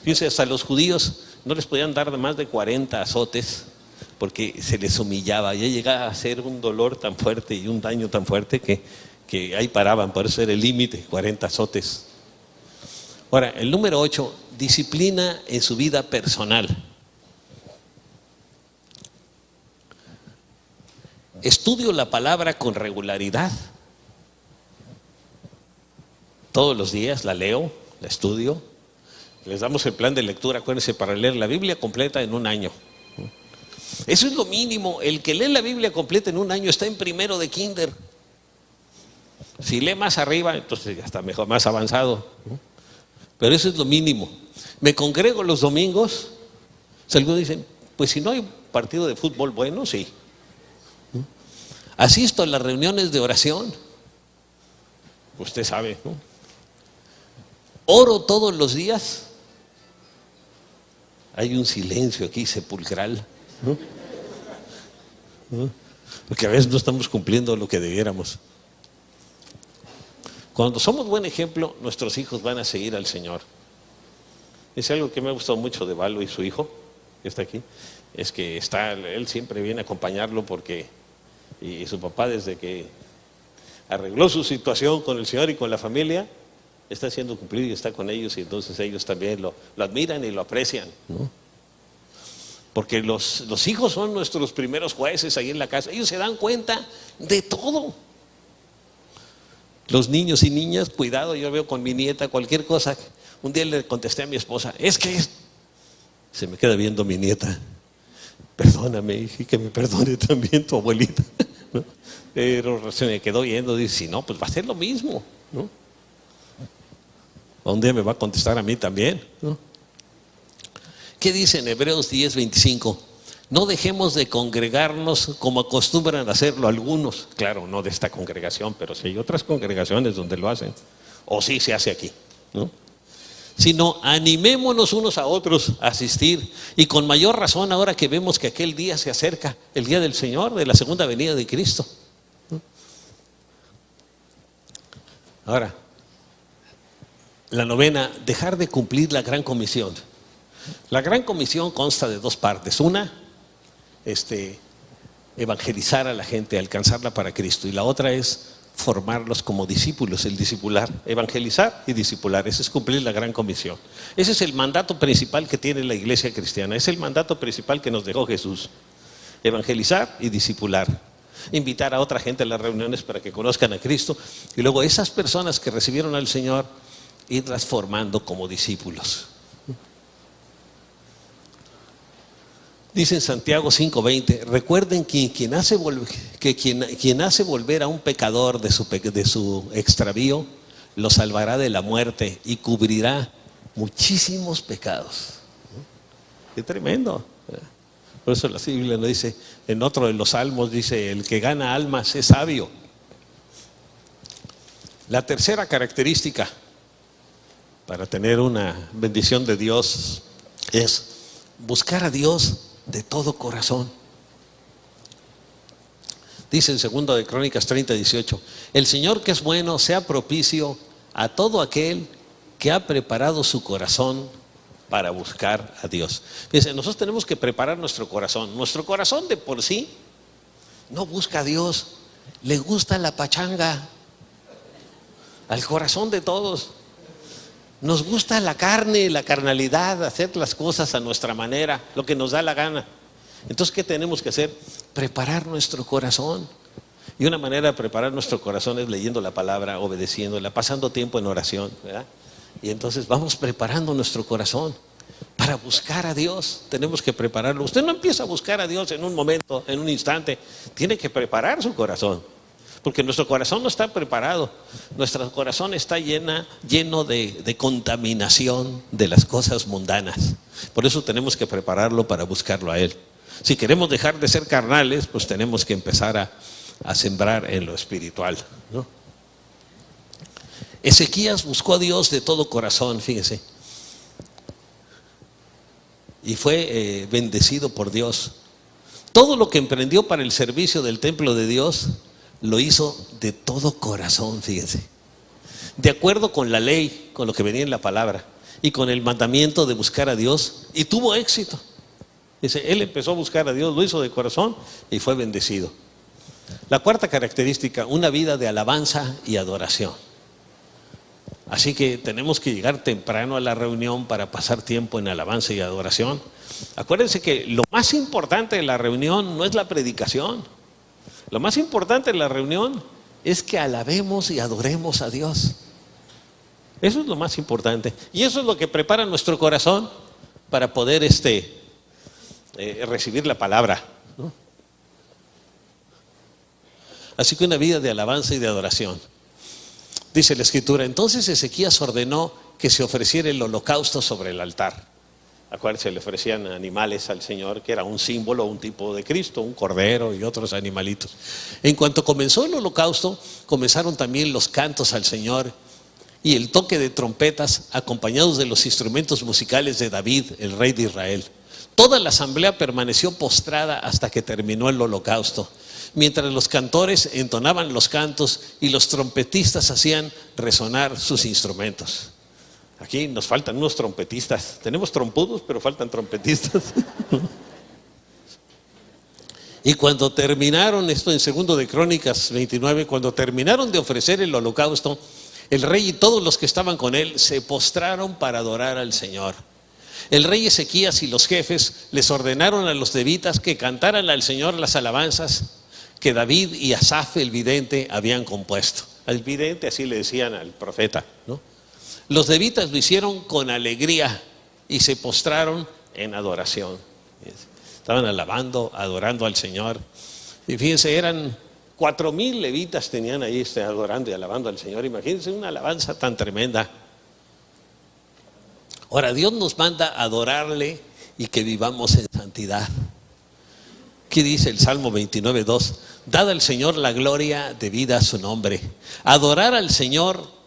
Fíjense, hasta los judíos no les podían dar más de 40 azotes porque se les humillaba. Ya llegaba a ser un dolor tan fuerte y un daño tan fuerte que ahí paraban. Por eso era el límite, 40 azotes. Ahora, el número 8, disciplina en su vida personal. Estudio la palabra con regularidad. Todos los días la leo, la estudio. Les damos el plan de lectura, acuérdense, para leer la Biblia completa en un año. Eso es lo mínimo. El que lee la Biblia completa en un año está en primero de kinder. Si lee más arriba, entonces ya está mejor, más avanzado. Pero eso es lo mínimo. Me congrego los domingos. Algunos dicen, pues si no hay partido de fútbol bueno, sí. Asisto a las reuniones de oración. Usted sabe, ¿no? Oro todos los días. Hay un silencio aquí sepulcral, ¿no? Porque a veces no estamos cumpliendo lo que debiéramos. Cuando somos buen ejemplo, nuestros hijos van a seguir al Señor. Es algo que me ha gustado mucho de Valo y su hijo, que está aquí. Es que él siempre viene a acompañarlo porque, y su papá desde que arregló su situación con el Señor y con la familia, está haciendo cumplir y está con ellos, y entonces ellos también lo admiran y lo aprecian, ¿no? Porque los hijos son nuestros primeros jueces ahí en la casa. Ellos se dan cuenta de todo. Los niños y niñas, cuidado, yo veo con mi nieta cualquier cosa. Un día le contesté a mi esposa, se me queda viendo mi nieta. Perdóname, hija, que me perdone también tu abuelita, ¿no? Pero se me quedó viendo, dice, si no, pues va a ser lo mismo, ¿no? Un día me va a contestar a mí también, ¿no? ¿Qué dice en Hebreos 10:25? No dejemos de congregarnos como acostumbran a hacerlo algunos. Claro, no de esta congregación, pero sí hay otras congregaciones donde lo hacen. O sí se hace aquí, ¿no? Sino animémonos unos a otros a asistir. Y con mayor razón ahora que vemos que aquel día se acerca, el día del Señor, de la segunda venida de Cristo, ¿no? Ahora, la novena, dejar de cumplir la gran comisión. La gran comisión consta de 2 partes. Una, evangelizar a la gente, alcanzarla para Cristo. Y la otra es formarlos como discípulos, el discipular. Evangelizar y discipular, ese es cumplir la gran comisión. Ese es el mandato principal que tiene la iglesia cristiana. Es el mandato principal que nos dejó Jesús. Evangelizar y discipular. Invitar a otra gente a las reuniones para que conozcan a Cristo. Y luego esas personas que recibieron al Señor, irlas formando como discípulos. Dice en Santiago 5:20, recuerden que quien hace volver a un pecador de su extravío, lo salvará de la muerte y cubrirá muchísimos pecados. Qué tremendo. Por eso la Biblia nos dice, en otro de los salmos dice, el que gana almas es sabio. La tercera característica para tener una bendición de Dios es buscar a Dios de todo corazón. Dice en 2 de Crónicas 30:18, el Señor que es bueno sea propicio a todo aquel que ha preparado su corazón para buscar a Dios. Fíjense, nosotros tenemos que preparar nuestro corazón. Nuestro corazón de por sí no busca a Dios, le gusta la pachanga. Al corazón de todos nos gusta la carne, la carnalidad, hacer las cosas a nuestra manera, lo que nos da la gana. Entonces, ¿qué tenemos que hacer? Preparar nuestro corazón. Y una manera de preparar nuestro corazón es leyendo la palabra, obedeciéndola, pasando tiempo en oración, ¿verdad? Y entonces vamos preparando nuestro corazón para buscar a Dios. Tenemos que prepararlo. Usted no empieza a buscar a Dios en un momento, en un instante. Tiene que preparar su corazón. Porque nuestro corazón no está preparado. Nuestro corazón está lleno de contaminación de las cosas mundanas. Por eso tenemos que prepararlo para buscarlo a Él. Si queremos dejar de ser carnales, pues tenemos que empezar a sembrar en lo espiritual, ¿no? Ezequías buscó a Dios de todo corazón, fíjese. Y fue bendecido por Dios. Todo lo que emprendió para el servicio del templo de Dios, lo hizo de todo corazón, fíjense. De acuerdo con la ley, con lo que venía en la palabra, y con el mandamiento de buscar a Dios, y tuvo éxito. Dice, él empezó a buscar a Dios, lo hizo de corazón y fue bendecido. La cuarta característica, una vida de alabanza y adoración. Así que tenemos que llegar temprano a la reunión para pasar tiempo en alabanza y adoración. Acuérdense que lo más importante de la reunión no es la predicación. Lo más importante de la reunión es que alabemos y adoremos a Dios. Eso es lo más importante. Y eso es lo que prepara nuestro corazón para poder recibir la palabra, ¿no? Así que una vida de alabanza y de adoración. Dice la Escritura, entonces Ezequías ordenó que se ofreciera el holocausto sobre el altar. Acuérdense, le ofrecían animales al Señor, que era un símbolo, un tipo de Cristo, un cordero y otros animalitos. En cuanto comenzó el holocausto, comenzaron también los cantos al Señor y el toque de trompetas, acompañados de los instrumentos musicales de David, el rey de Israel. Toda la asamblea permaneció postrada hasta que terminó el holocausto, mientras los cantores entonaban los cantos y los trompetistas hacían resonar sus instrumentos. Aquí nos faltan unos trompetistas. Tenemos trompudos, pero faltan trompetistas. Y cuando terminaron, esto en 2 de Crónicas 29, cuando terminaron de ofrecer el holocausto, el rey y todos los que estaban con él se postraron para adorar al Señor. El rey Ezequías y los jefes les ordenaron a los levitas que cantaran al Señor las alabanzas que David y Asaf el vidente habían compuesto. Al vidente así le decían al profeta, ¿no? Los levitas lo hicieron con alegría y se postraron en adoración. Estaban alabando, adorando al Señor. Y fíjense, eran 4,000 levitas tenían ahí adorando y alabando al Señor. Imagínense una alabanza tan tremenda. Ahora, Dios nos manda a adorarle y que vivamos en santidad. ¿Qué dice el Salmo 29:2? Dad al Señor la gloria debida a su nombre. Adorar al Señor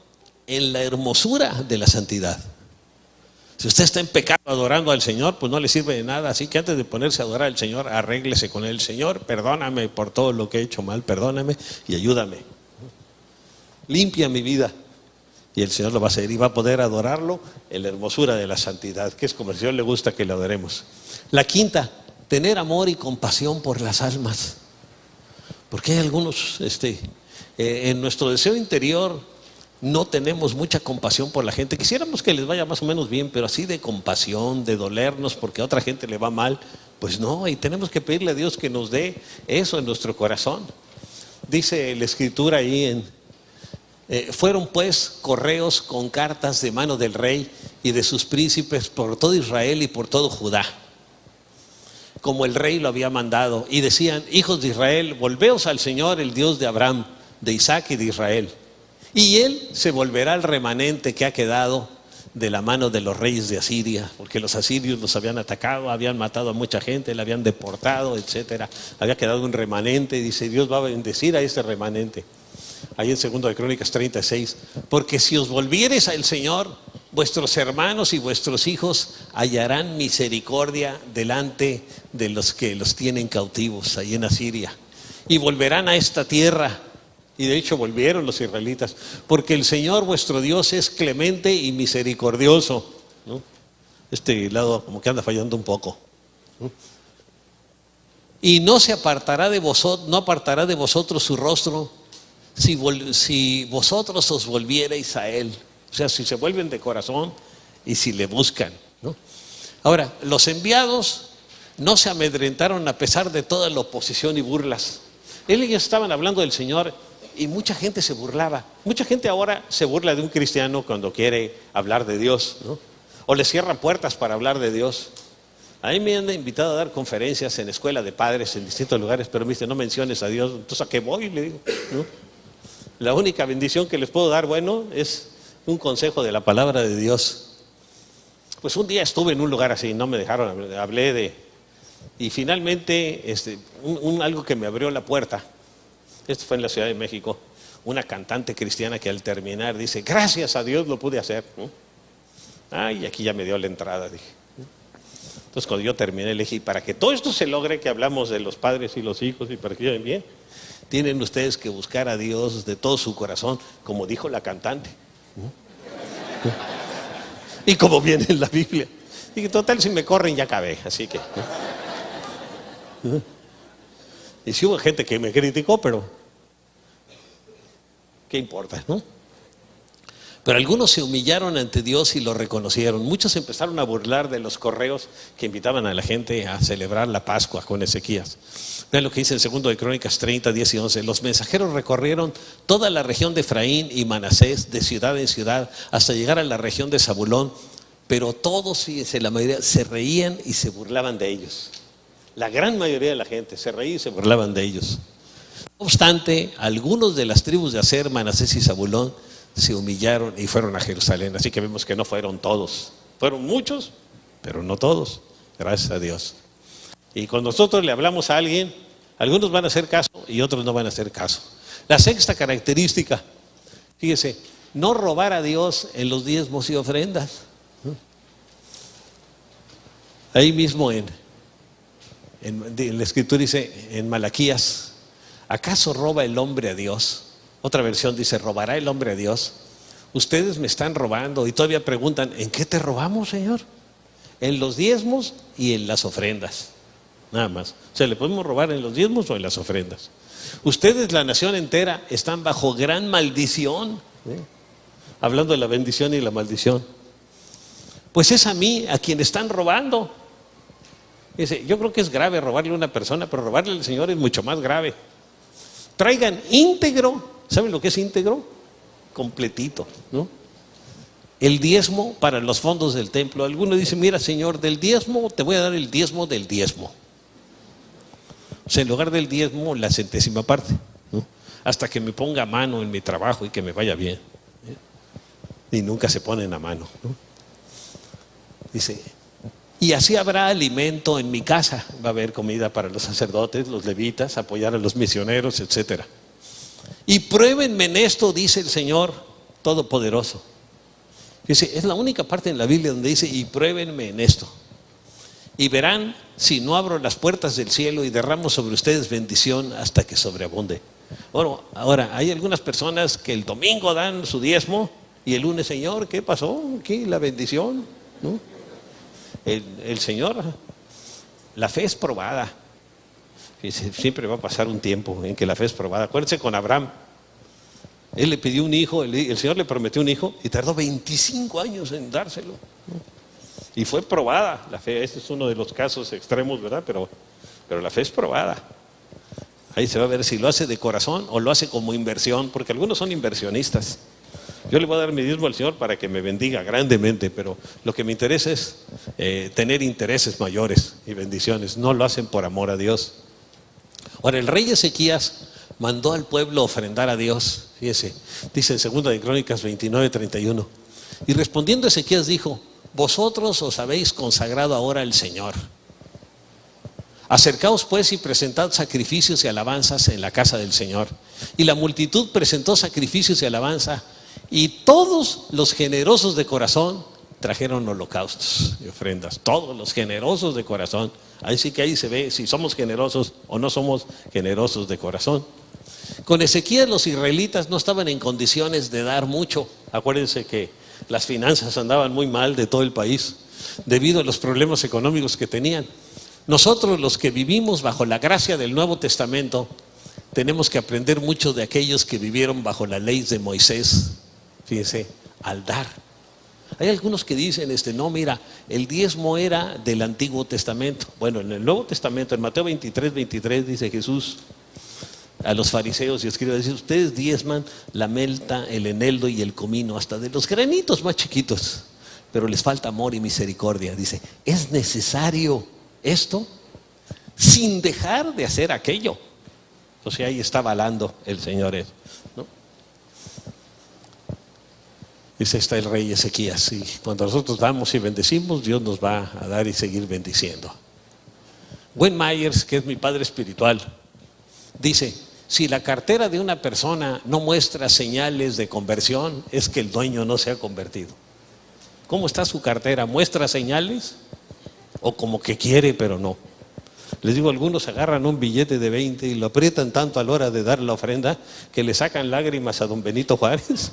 en la hermosura de la santidad. Si usted está en pecado adorando al Señor, pues no le sirve de nada. Así que antes de ponerse a adorar al Señor, arréglese con el Señor. Perdóname por todo lo que he hecho mal, perdóname y ayúdame. Limpia mi vida. Y el Señor lo va a hacer y va a poder adorarlo en la hermosura de la santidad, que es como al Señor le gusta que le adoremos. La quinta, tener amor y compasión por las almas. Porque hay algunos, en nuestro deseo interior, no tenemos mucha compasión por la gente. Quisiéramos que les vaya más o menos bien, pero así de compasión, de dolernos porque a otra gente le va mal, pues no, y tenemos que pedirle a Dios que nos dé eso en nuestro corazón. Dice la Escritura ahí fueron pues correos con cartas de mano del rey y de sus príncipes por todo Israel y por todo Judá, como el rey lo había mandado, y decían: hijos de Israel, volveos al Señor, el Dios de Abraham, de Isaac y de Israel, y Él se volverá al remanente que ha quedado de la mano de los reyes de Asiria, porque los asirios los habían atacado, habían matado a mucha gente, la habían deportado, etcétera. Había quedado un remanente, y dice: Dios va a bendecir a ese remanente. Ahí en 2 de Crónicas 36, porque si os volviereis al Señor, vuestros hermanos y vuestros hijos hallarán misericordia delante de los que los tienen cautivos ahí en Asiria, y volverán a esta tierra. Y de hecho volvieron los israelitas, porque el Señor vuestro Dios es clemente y misericordioso, ¿no? Este lado como que anda fallando un poco, ¿no? Y no se apartará de vosotros, no apartará de vosotros su rostro si vosotros os volviereis a Él. O sea, si se vuelven de corazón y si le buscan, ¿no? Ahora, los enviados no se amedrentaron a pesar de toda la oposición y burlas. Ellos estaban hablando del Señor y mucha gente se burlaba. Mucha gente ahora se burla de un cristiano cuando quiere hablar de Dios, ¿no? O le cierran puertas para hablar de Dios. A mí me han invitado a dar conferencias en escuela de padres en distintos lugares, pero me dice, no menciones a Dios. Entonces, ¿a qué voy? Le digo, ¿no? La única bendición que les puedo dar, bueno, es un consejo de la palabra de Dios. Pues un día estuve en un lugar así, no me dejaron, y finalmente algo que me abrió la puerta. Esto fue en la Ciudad de México. Una cantante cristiana que al terminar dice, gracias a Dios lo pude hacer, ¿no? Ay, aquí ya me dio la entrada, dije. Entonces cuando yo terminé le dije, para que todo esto se logre, que hablamos de los padres y los hijos y para que lleven bien, tienen ustedes que buscar a Dios de todo su corazón, como dijo la cantante, ¿no? Y como viene en la Biblia. Dije, total, si me corren ya acabé, así que, ¿no? Y sí hubo gente que me criticó, pero ¿qué importa, no? Pero algunos se humillaron ante Dios y lo reconocieron. Muchos empezaron a burlar de los correos que invitaban a la gente a celebrar la Pascua con Ezequías. Vean lo que dice en 2 de Crónicas 30, 10 y 11. Los mensajeros recorrieron toda la región de Efraín y Manasés, de ciudad en ciudad, hasta llegar a la región de Zabulón. Pero todos, fíjense, la mayoría se reían y se burlaban de ellos. La gran mayoría de la gente se reía y se burlaban de ellos. No obstante, algunos de las tribus de Aser, Manasés y Zabulón se humillaron y fueron a Jerusalén. Así que vemos que no fueron todos. Fueron muchos, pero no todos. Gracias a Dios. Y cuando nosotros le hablamos a alguien, algunos van a hacer caso y otros no van a hacer caso. La sexta característica, fíjese, no robar a Dios en los diezmos y ofrendas. Ahí mismo en la escritura dice, en Malaquías, ¿acaso roba el hombre a Dios? Otra versión dice, ¿robará el hombre a Dios? Ustedes me están robando y todavía preguntan, ¿en qué te robamos, Señor? En los diezmos y en las ofrendas, nada más. O sea, ¿le podemos robar en los diezmos o en las ofrendas? Ustedes, la nación entera, están bajo gran maldición, hablando de la bendición y la maldición. Pues es a mí a quien están robando. Dice, yo creo que es grave robarle a una persona, pero robarle al Señor es mucho más grave. Traigan íntegro. ¿Saben lo que es íntegro? Completito, ¿no? El diezmo para los fondos del templo. Alguno dice, mira, Señor, del diezmo te voy a dar el diezmo del diezmo. O sea, en lugar del diezmo, la centésima parte, ¿no? Hasta que me ponga a mano en mi trabajo y que me vaya bien, ¿eh? Y nunca se ponen a mano, ¿no? Dice, y así habrá alimento en mi casa. Va a haber comida para los sacerdotes, los levitas, apoyar a los misioneros, etcétera. Y pruébenme en esto, dice el Señor Todopoderoso. Dice, es la única parte en la Biblia donde dice, y pruébenme en esto. Y verán si no abro las puertas del cielo y derramo sobre ustedes bendición hasta que sobreabunde. Bueno, ahora, hay algunas personas que el domingo dan su diezmo y el lunes, Señor, ¿qué pasó? ¿Qué? La bendición, ¿no? El Señor, la fe es probada. Siempre va a pasar un tiempo en que la fe es probada. Acuérdense con Abraham. Él le pidió un hijo, el Señor le prometió un hijo y tardó 25 años en dárselo, ¿no? Y fue probada la fe. Este es uno de los casos extremos, ¿verdad? Pero la fe es probada. Ahí se va a ver si lo hace de corazón o lo hace como inversión, porque algunos son inversionistas. Yo le voy a dar mi diezmo al Señor para que me bendiga grandemente, pero lo que me interesa es tener intereses mayores y bendiciones. No lo hacen por amor a Dios. Ahora, el rey Ezequías mandó al pueblo ofrendar a Dios. Fíjese, dice en 2 de Crónicas 29, 31. Y respondiendo Ezequías dijo, vosotros os habéis consagrado ahora al Señor. Acercaos pues y presentad sacrificios y alabanzas en la casa del Señor. Y la multitud presentó sacrificios y alabanza, y todos los generosos de corazón trajeron holocaustos y ofrendas. Todos los generosos de corazón. Ahí sí que ahí se ve si somos generosos o no somos generosos de corazón. Con Ezequías los israelitas no estaban en condiciones de dar mucho. Acuérdense que las finanzas andaban muy mal de todo el país debido a los problemas económicos que tenían. Nosotros, los que vivimos bajo la gracia del Nuevo Testamento, tenemos que aprender mucho de aquellos que vivieron bajo la ley de Moisés. Fíjense, al dar. Hay algunos que dicen, no, mira, el diezmo era del Antiguo Testamento. Bueno, en el Nuevo Testamento, en Mateo 23, 23, dice Jesús a los fariseos y escribas, dice, ustedes diezman la melta, el eneldo y el comino, hasta de los granitos más chiquitos, pero les falta amor y misericordia. Dice, es necesario esto sin dejar de hacer aquello. O sea, ahí está avalando el Señor eso, ¿no? Dice, está el rey Ezequías, y cuando nosotros damos y bendecimos, Dios nos va a dar y seguir bendiciendo. Wayne Myers, que es mi padre espiritual, dice, si la cartera de una persona no muestra señales de conversión, es que el dueño no se ha convertido. ¿Cómo está su cartera? ¿Muestra señales? ¿O como que quiere pero no? Les digo, algunos agarran un billete de 20 y lo aprietan tanto a la hora de dar la ofrenda que le sacan lágrimas a don Benito Juárez.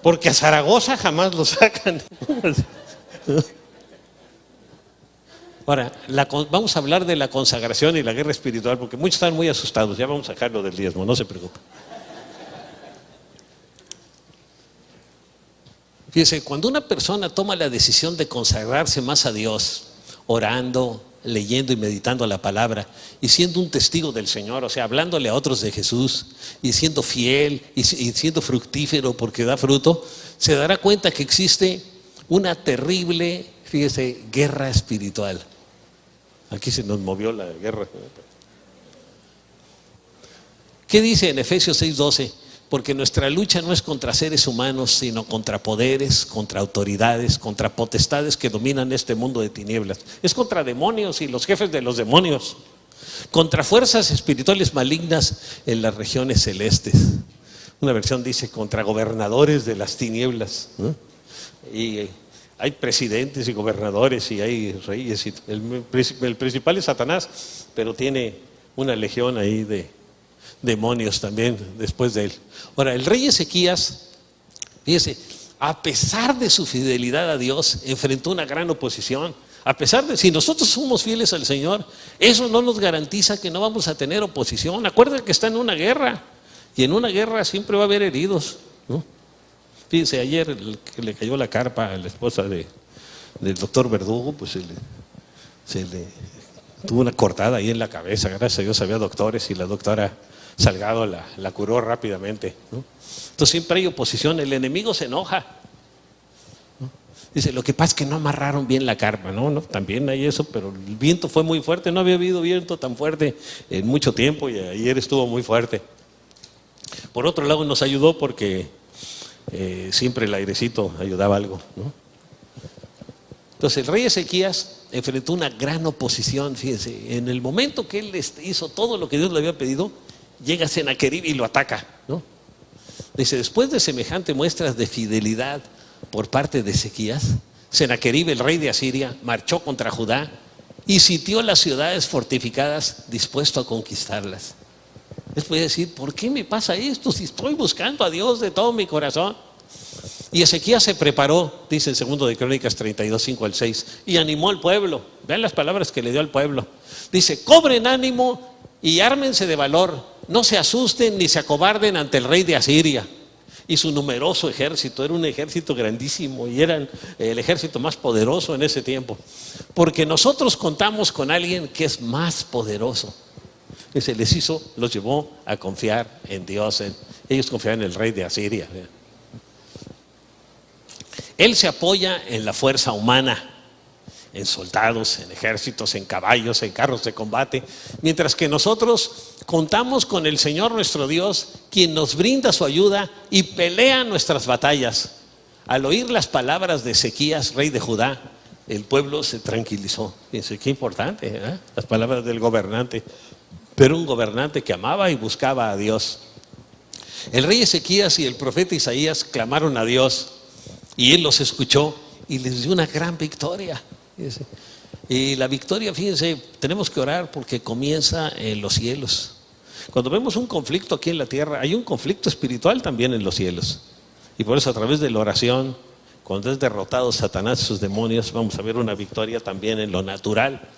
Porque a Zaragoza jamás lo sacan. Ahora, vamos a hablar de la consagración y la guerra espiritual, porque muchos están muy asustados. Ya vamos a sacarlo del diezmo, no se preocupen. Fíjense, cuando una persona toma la decisión de consagrarse más a Dios, orando, leyendo y meditando la palabra y siendo un testigo del Señor, o sea, hablándole a otros de Jesús y siendo fiel y siendo fructífero porque da fruto, se dará cuenta que existe una terrible, fíjese, guerra espiritual. Aquí se nos movió la guerra. ¿Qué dice en Efesios 6:12? Porque nuestra lucha no es contra seres humanos, sino contra poderes, contra autoridades, contra potestades que dominan este mundo de tinieblas. Es contra demonios y los jefes de los demonios, contra fuerzas espirituales malignas en las regiones celestes. Una versión dice contra gobernadores de las tinieblas, ¿no? Y hay presidentes y gobernadores y hay reyes. Y el principal es Satanás, pero tiene una legión ahí de demonios también después de él. Ahora, el rey Ezequías, fíjese, a pesar de su fidelidad a Dios, enfrentó una gran oposición. A pesar de, si nosotros somos fieles al Señor, eso no nos garantiza que no vamos a tener oposición. Acuérdense que está en una guerra, y en una guerra siempre va a haber heridos, ¿no? Fíjense, ayer el que le cayó la carpa a la esposa del doctor Verdugo, pues se le tuvo una cortada ahí en la cabeza. Gracias a Dios había doctores y la doctora Salgado la curó rápidamente, ¿no? Entonces siempre hay oposición, el enemigo se enoja, ¿no? Dice, lo que pasa es que no amarraron bien la carpa, ¿no? También hay eso, pero el viento fue muy fuerte, no había habido viento tan fuerte en mucho tiempo y ayer estuvo muy fuerte. Por otro lado nos ayudó porque siempre el airecito ayudaba algo, ¿no? Entonces el rey Ezequías enfrentó una gran oposición. Fíjense, en el momento que él hizo todo lo que Dios le había pedido, llega Sennacherib y lo ataca, ¿no? Dice, después de semejante muestras de fidelidad por parte de Ezequías, Sennacherib, el rey de Asiria, marchó contra Judá y sitió las ciudades fortificadas, dispuesto a conquistarlas. Les puede decir, ¿por qué me pasa esto si estoy buscando a Dios de todo mi corazón? Y Ezequías se preparó, dice en 2 de Crónicas 32, 5 al 6, y animó al pueblo. Vean las palabras que le dio al pueblo. Dice, cobren ánimo y ármense de valor, no se asusten ni se acobarden ante el rey de Asiria y su numeroso ejército. Era un ejército grandísimo y eran el ejército más poderoso en ese tiempo, porque nosotros contamos con alguien que es más poderoso. Se les los llevó a confiar en Dios. Ellos confiaban en el rey de Asiria. Él se apoya en la fuerza humana, en soldados, en ejércitos, en caballos, en carros de combate, mientras que nosotros contamos con el Señor nuestro Dios, quien nos brinda su ayuda y pelea nuestras batallas. Al oír las palabras de Ezequías, rey de Judá, el pueblo se tranquilizó. Fíjense qué importante, ¿eh? Las palabras del gobernante, pero un gobernante que amaba y buscaba a Dios. El rey Ezequías y el profeta Isaías clamaron a Dios y él los escuchó y les dio una gran victoria. Fíjense. Y la victoria, fíjense, tenemos que orar porque comienza en los cielos. Cuando vemos un conflicto aquí en la tierra, hay un conflicto espiritual también en los cielos. Y por eso a través de la oración, cuando es derrotado Satanás y sus demonios, vamos a ver una victoria también en lo natural,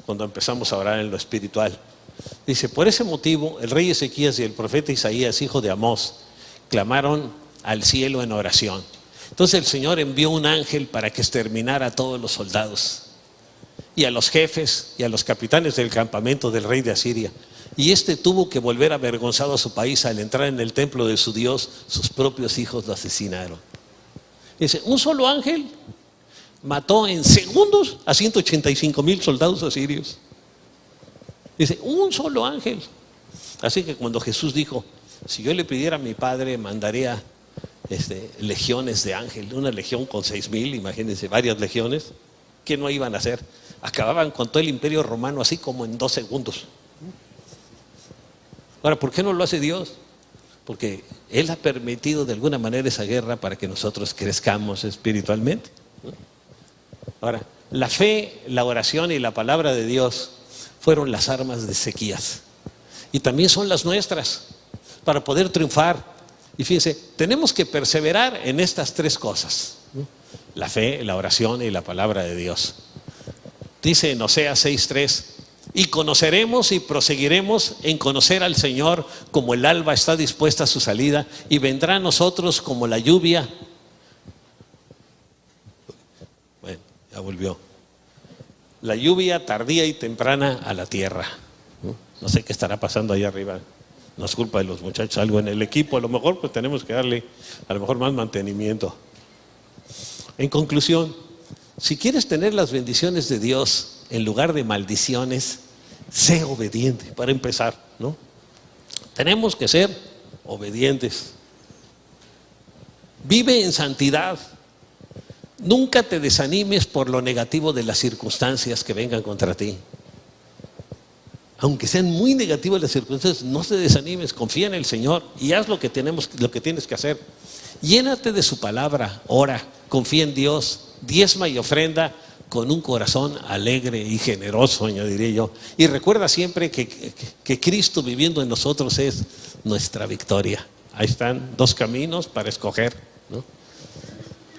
cuando empezamos a orar en lo espiritual. Dice, por ese motivo el rey Ezequías y el profeta Isaías, hijo de Amós, clamaron al cielo en oración. Entonces el Señor envió un ángel para que exterminara a todos los soldados y a los jefes y a los capitanes del campamento del rey de Asiria. Y este tuvo que volver avergonzado a su país. Al entrar en el templo de su Dios, sus propios hijos lo asesinaron. Dice, un solo ángel mató en segundos a 185,000 soldados asirios. Dice, un solo ángel. Así que cuando Jesús dijo, si yo le pidiera a mi Padre, mandaría legiones de ángeles, una legión con 6,000, imagínense, varias legiones, ¿qué no iban a hacer? Acababan con todo el imperio romano así como en 2 segundos. Ahora, ¿por qué no lo hace Dios? Porque Él ha permitido de alguna manera esa guerra para que nosotros crezcamos espiritualmente. Ahora, la fe, la oración y la palabra de Dios fueron las armas de Ezequías. Y también son las nuestras para poder triunfar. Y fíjense, tenemos que perseverar en estas 3 cosas: la fe, la oración y la palabra de Dios. Dice en Oseas 6:3, y conoceremos y proseguiremos en conocer al Señor como el alba está dispuesta a su salida, y vendrá a nosotros como la lluvia. Bueno, ya volvió. La lluvia tardía y temprana a la tierra. No sé qué estará pasando allá arriba. No es culpa de los muchachos, algo en el equipo. A lo mejor pues tenemos que darle a lo mejor más mantenimiento. En conclusión, si quieres tener las bendiciones de Dios en lugar de maldiciones, sé obediente para empezar, ¿no? Tenemos que ser obedientes. Vive en santidad. Nunca te desanimes por lo negativo de las circunstancias que vengan contra ti. Aunque sean muy negativas las circunstancias, no te desanimes, confía en el Señor y haz lo que tienes que hacer. Llénate de su palabra, ora, confía en Dios, diezma y ofrenda con un corazón alegre y generoso, añadiría yo. Y recuerda siempre que Cristo viviendo en nosotros es nuestra victoria. Ahí están 2 caminos para escoger, ¿no?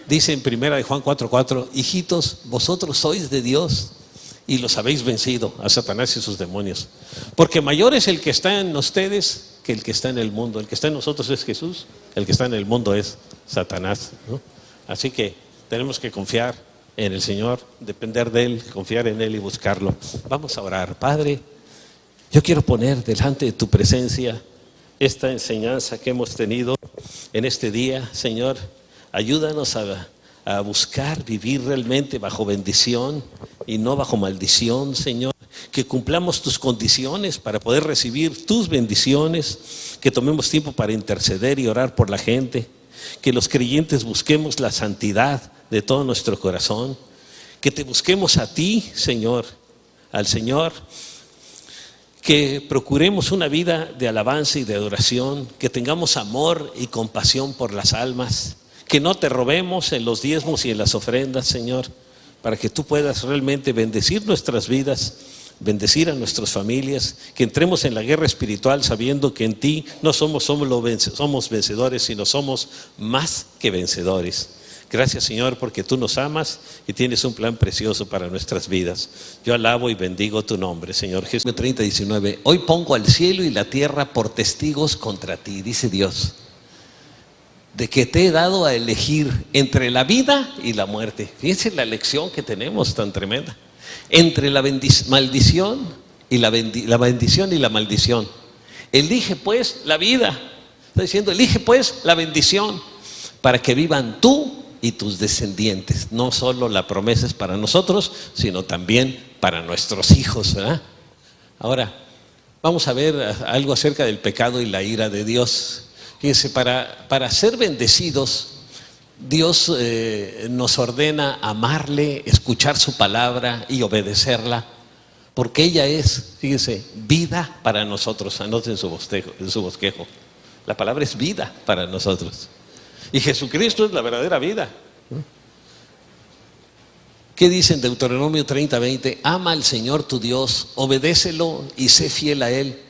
Dice en 1 de Juan 4:4, hijitos, vosotros sois de Dios y los habéis vencido, a Satanás y sus demonios. Porque mayor es el que está en ustedes que el que está en el mundo. El que está en nosotros es Jesús, el que está en el mundo es Satanás, ¿no? Así que tenemos que confiar en el Señor, depender de Él, confiar en Él y buscarlo. Vamos a orar. Padre, yo quiero poner delante de tu presencia esta enseñanza que hemos tenido en este día. Señor, ayúdanos a buscar vivir realmente bajo bendición y no bajo maldición, Señor. Que cumplamos tus condiciones para poder recibir tus bendiciones, que tomemos tiempo para interceder y orar por la gente, que los creyentes busquemos la santidad de todo nuestro corazón, que te busquemos a ti, Señor, al Señor, que procuremos una vida de alabanza y de adoración, que tengamos amor y compasión por las almas, que no te robemos en los diezmos y en las ofrendas, Señor, para que tú puedas realmente bendecir nuestras vidas, bendecir a nuestras familias, que entremos en la guerra espiritual sabiendo que en ti no somos vencedores, sino somos más que vencedores. Gracias, Señor, porque tú nos amas y tienes un plan precioso para nuestras vidas. Yo alabo y bendigo tu nombre, Señor Jesús. 30:19, hoy pongo al cielo y la tierra por testigos contra ti, dice Dios, de que te he dado a elegir entre la vida y la muerte. Fíjense la lección que tenemos tan tremenda. Entre la maldición y la bendición y la maldición. Elige pues la vida. Está diciendo, elige pues la bendición para que vivan tú y tus descendientes. No solo la promesa es para nosotros, sino también para nuestros hijos, ¿verdad? Ahora, vamos a ver algo acerca del pecado y la ira de Dios. Fíjense, para ser bendecidos, Dios nos ordena amarle, escuchar su palabra y obedecerla, porque ella es, fíjense, vida para nosotros. Anoten en su bosquejo. La palabra es vida para nosotros. Y Jesucristo es la verdadera vida. ¿Qué dice en Deuteronomio 30:20? Ama al Señor tu Dios, obedécelo y sé fiel a Él.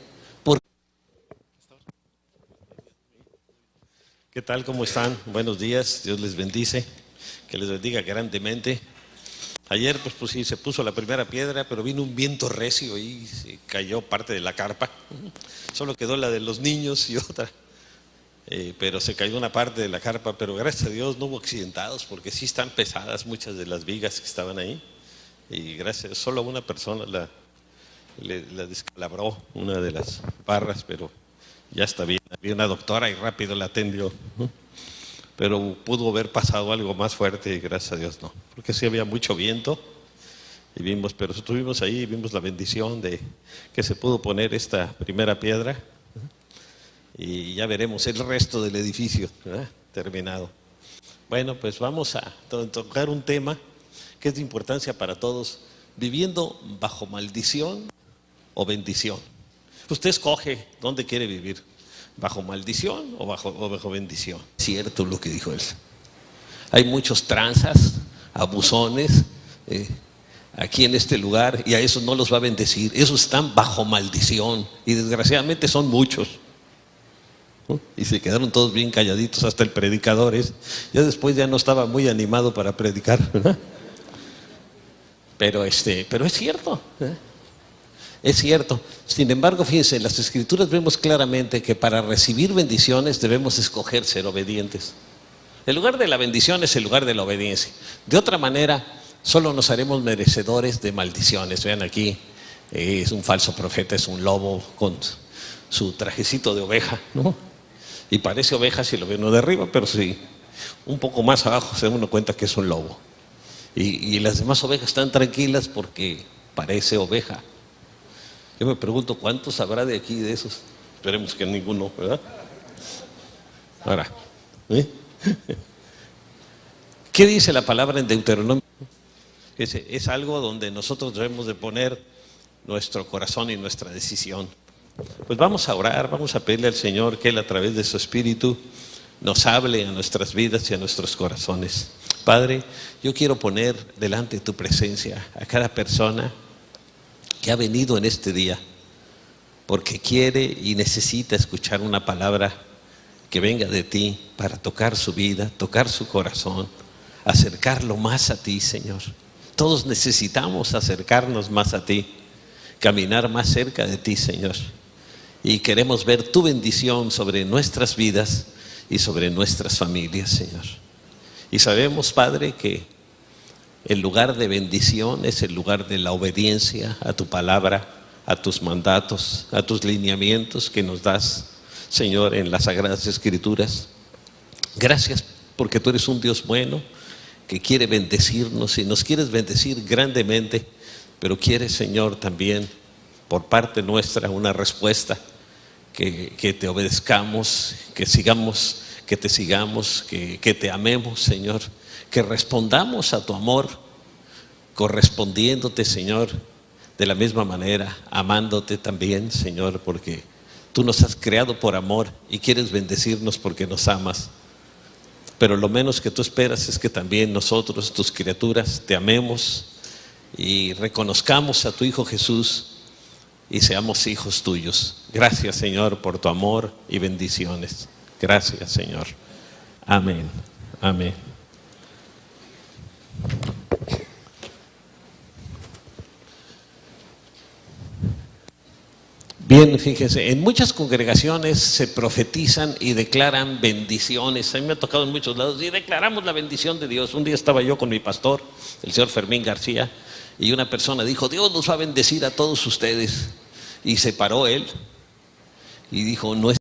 ¿Qué tal? ¿Cómo están? Buenos días, Dios les bendice, que les bendiga grandemente. Ayer pues sí, se puso la primera piedra, pero vino un viento recio y se cayó parte de la carpa. Solo quedó la de los niños y otra. Pero se cayó una parte de la carpa, pero gracias a Dios no hubo accidentados, porque sí están pesadas muchas de las vigas que estaban ahí. Y gracias, solo una persona la descalabró una de las barras, pero ya está bien. Había una doctora y rápido la atendió. pero pudo haber pasado algo más fuerte y gracias a Dios no, porque sí había mucho viento y vimos, pero estuvimos ahí y vimos la bendición de que se pudo poner esta primera piedra y ya veremos el resto del edificio, ¿verdad?, terminado. Bueno, pues vamos a tocar un tema que es de importancia para todos: viviendo bajo maldición o bendición. Usted escoge dónde quiere vivir, bajo maldición o bajo bendición. Cierto lo que dijo él. Hay muchos tranzas, abusones aquí en este lugar, y a esos no los va a bendecir. Esos están bajo maldición y desgraciadamente son muchos. Y se quedaron todos bien calladitos, hasta el predicador ya después ya no estaba muy animado para predicar, ¿verdad? Pero es cierto, ¿eh? Es cierto. Sin embargo, fíjense, en las Escrituras vemos claramente que para recibir bendiciones debemos escoger ser obedientes. El lugar de la bendición es el lugar de la obediencia. De otra manera, solo nos haremos merecedores de maldiciones. Vean aquí, es un falso profeta, es un lobo con su trajecito de oveja, ¿no? Y parece oveja si lo ve uno de arriba, pero sí, un poco más abajo se da uno cuenta que es un lobo. Y las demás ovejas están tranquilas porque parece oveja. Yo me pregunto, ¿cuántos habrá de aquí de esos? Esperemos que ninguno, ¿verdad? Ahora, ¿qué dice la palabra en Deuteronomio? Es algo donde nosotros debemos de poner nuestro corazón y nuestra decisión. Pues vamos a orar, vamos a pedirle al Señor que Él, a través de su Espíritu, nos hable a nuestras vidas y a nuestros corazones. Padre, yo quiero poner delante de tu presencia a cada persona que ha venido en este día porque quiere y necesita escuchar una palabra que venga de ti para tocar su vida, tocar su corazón, acercarlo más a ti, Señor. Todos necesitamos acercarnos más a ti, caminar más cerca de ti, Señor. Y queremos ver tu bendición sobre nuestras vidas y sobre nuestras familias, Señor. Y sabemos, Padre, que el lugar de bendición es el lugar de la obediencia a tu palabra, a tus mandatos, a tus lineamientos que nos das, Señor, en las Sagradas Escrituras. Gracias porque tú eres un Dios bueno que quiere bendecirnos y nos quieres bendecir grandemente, pero quieres, Señor, también por parte nuestra una respuesta, que te obedezcamos, que te sigamos, que te amemos, Señor, que respondamos a tu amor, correspondiéndote, Señor, de la misma manera, amándote también, Señor, porque tú nos has creado por amor y quieres bendecirnos porque nos amas. Pero lo menos que tú esperas es que también nosotros, tus criaturas, te amemos y reconozcamos a tu Hijo Jesús y seamos hijos tuyos. Gracias, Señor, por tu amor y bendiciones. Gracias, Señor. Amén. Amén. Bien, fíjese, en muchas congregaciones se profetizan y declaran bendiciones. A mí me ha tocado en muchos lados y declaramos la bendición de Dios. Un día estaba yo con mi pastor, el señor Fermín García, y una persona dijo: Dios nos va a bendecir a todos ustedes. Y se paró él y dijo: no es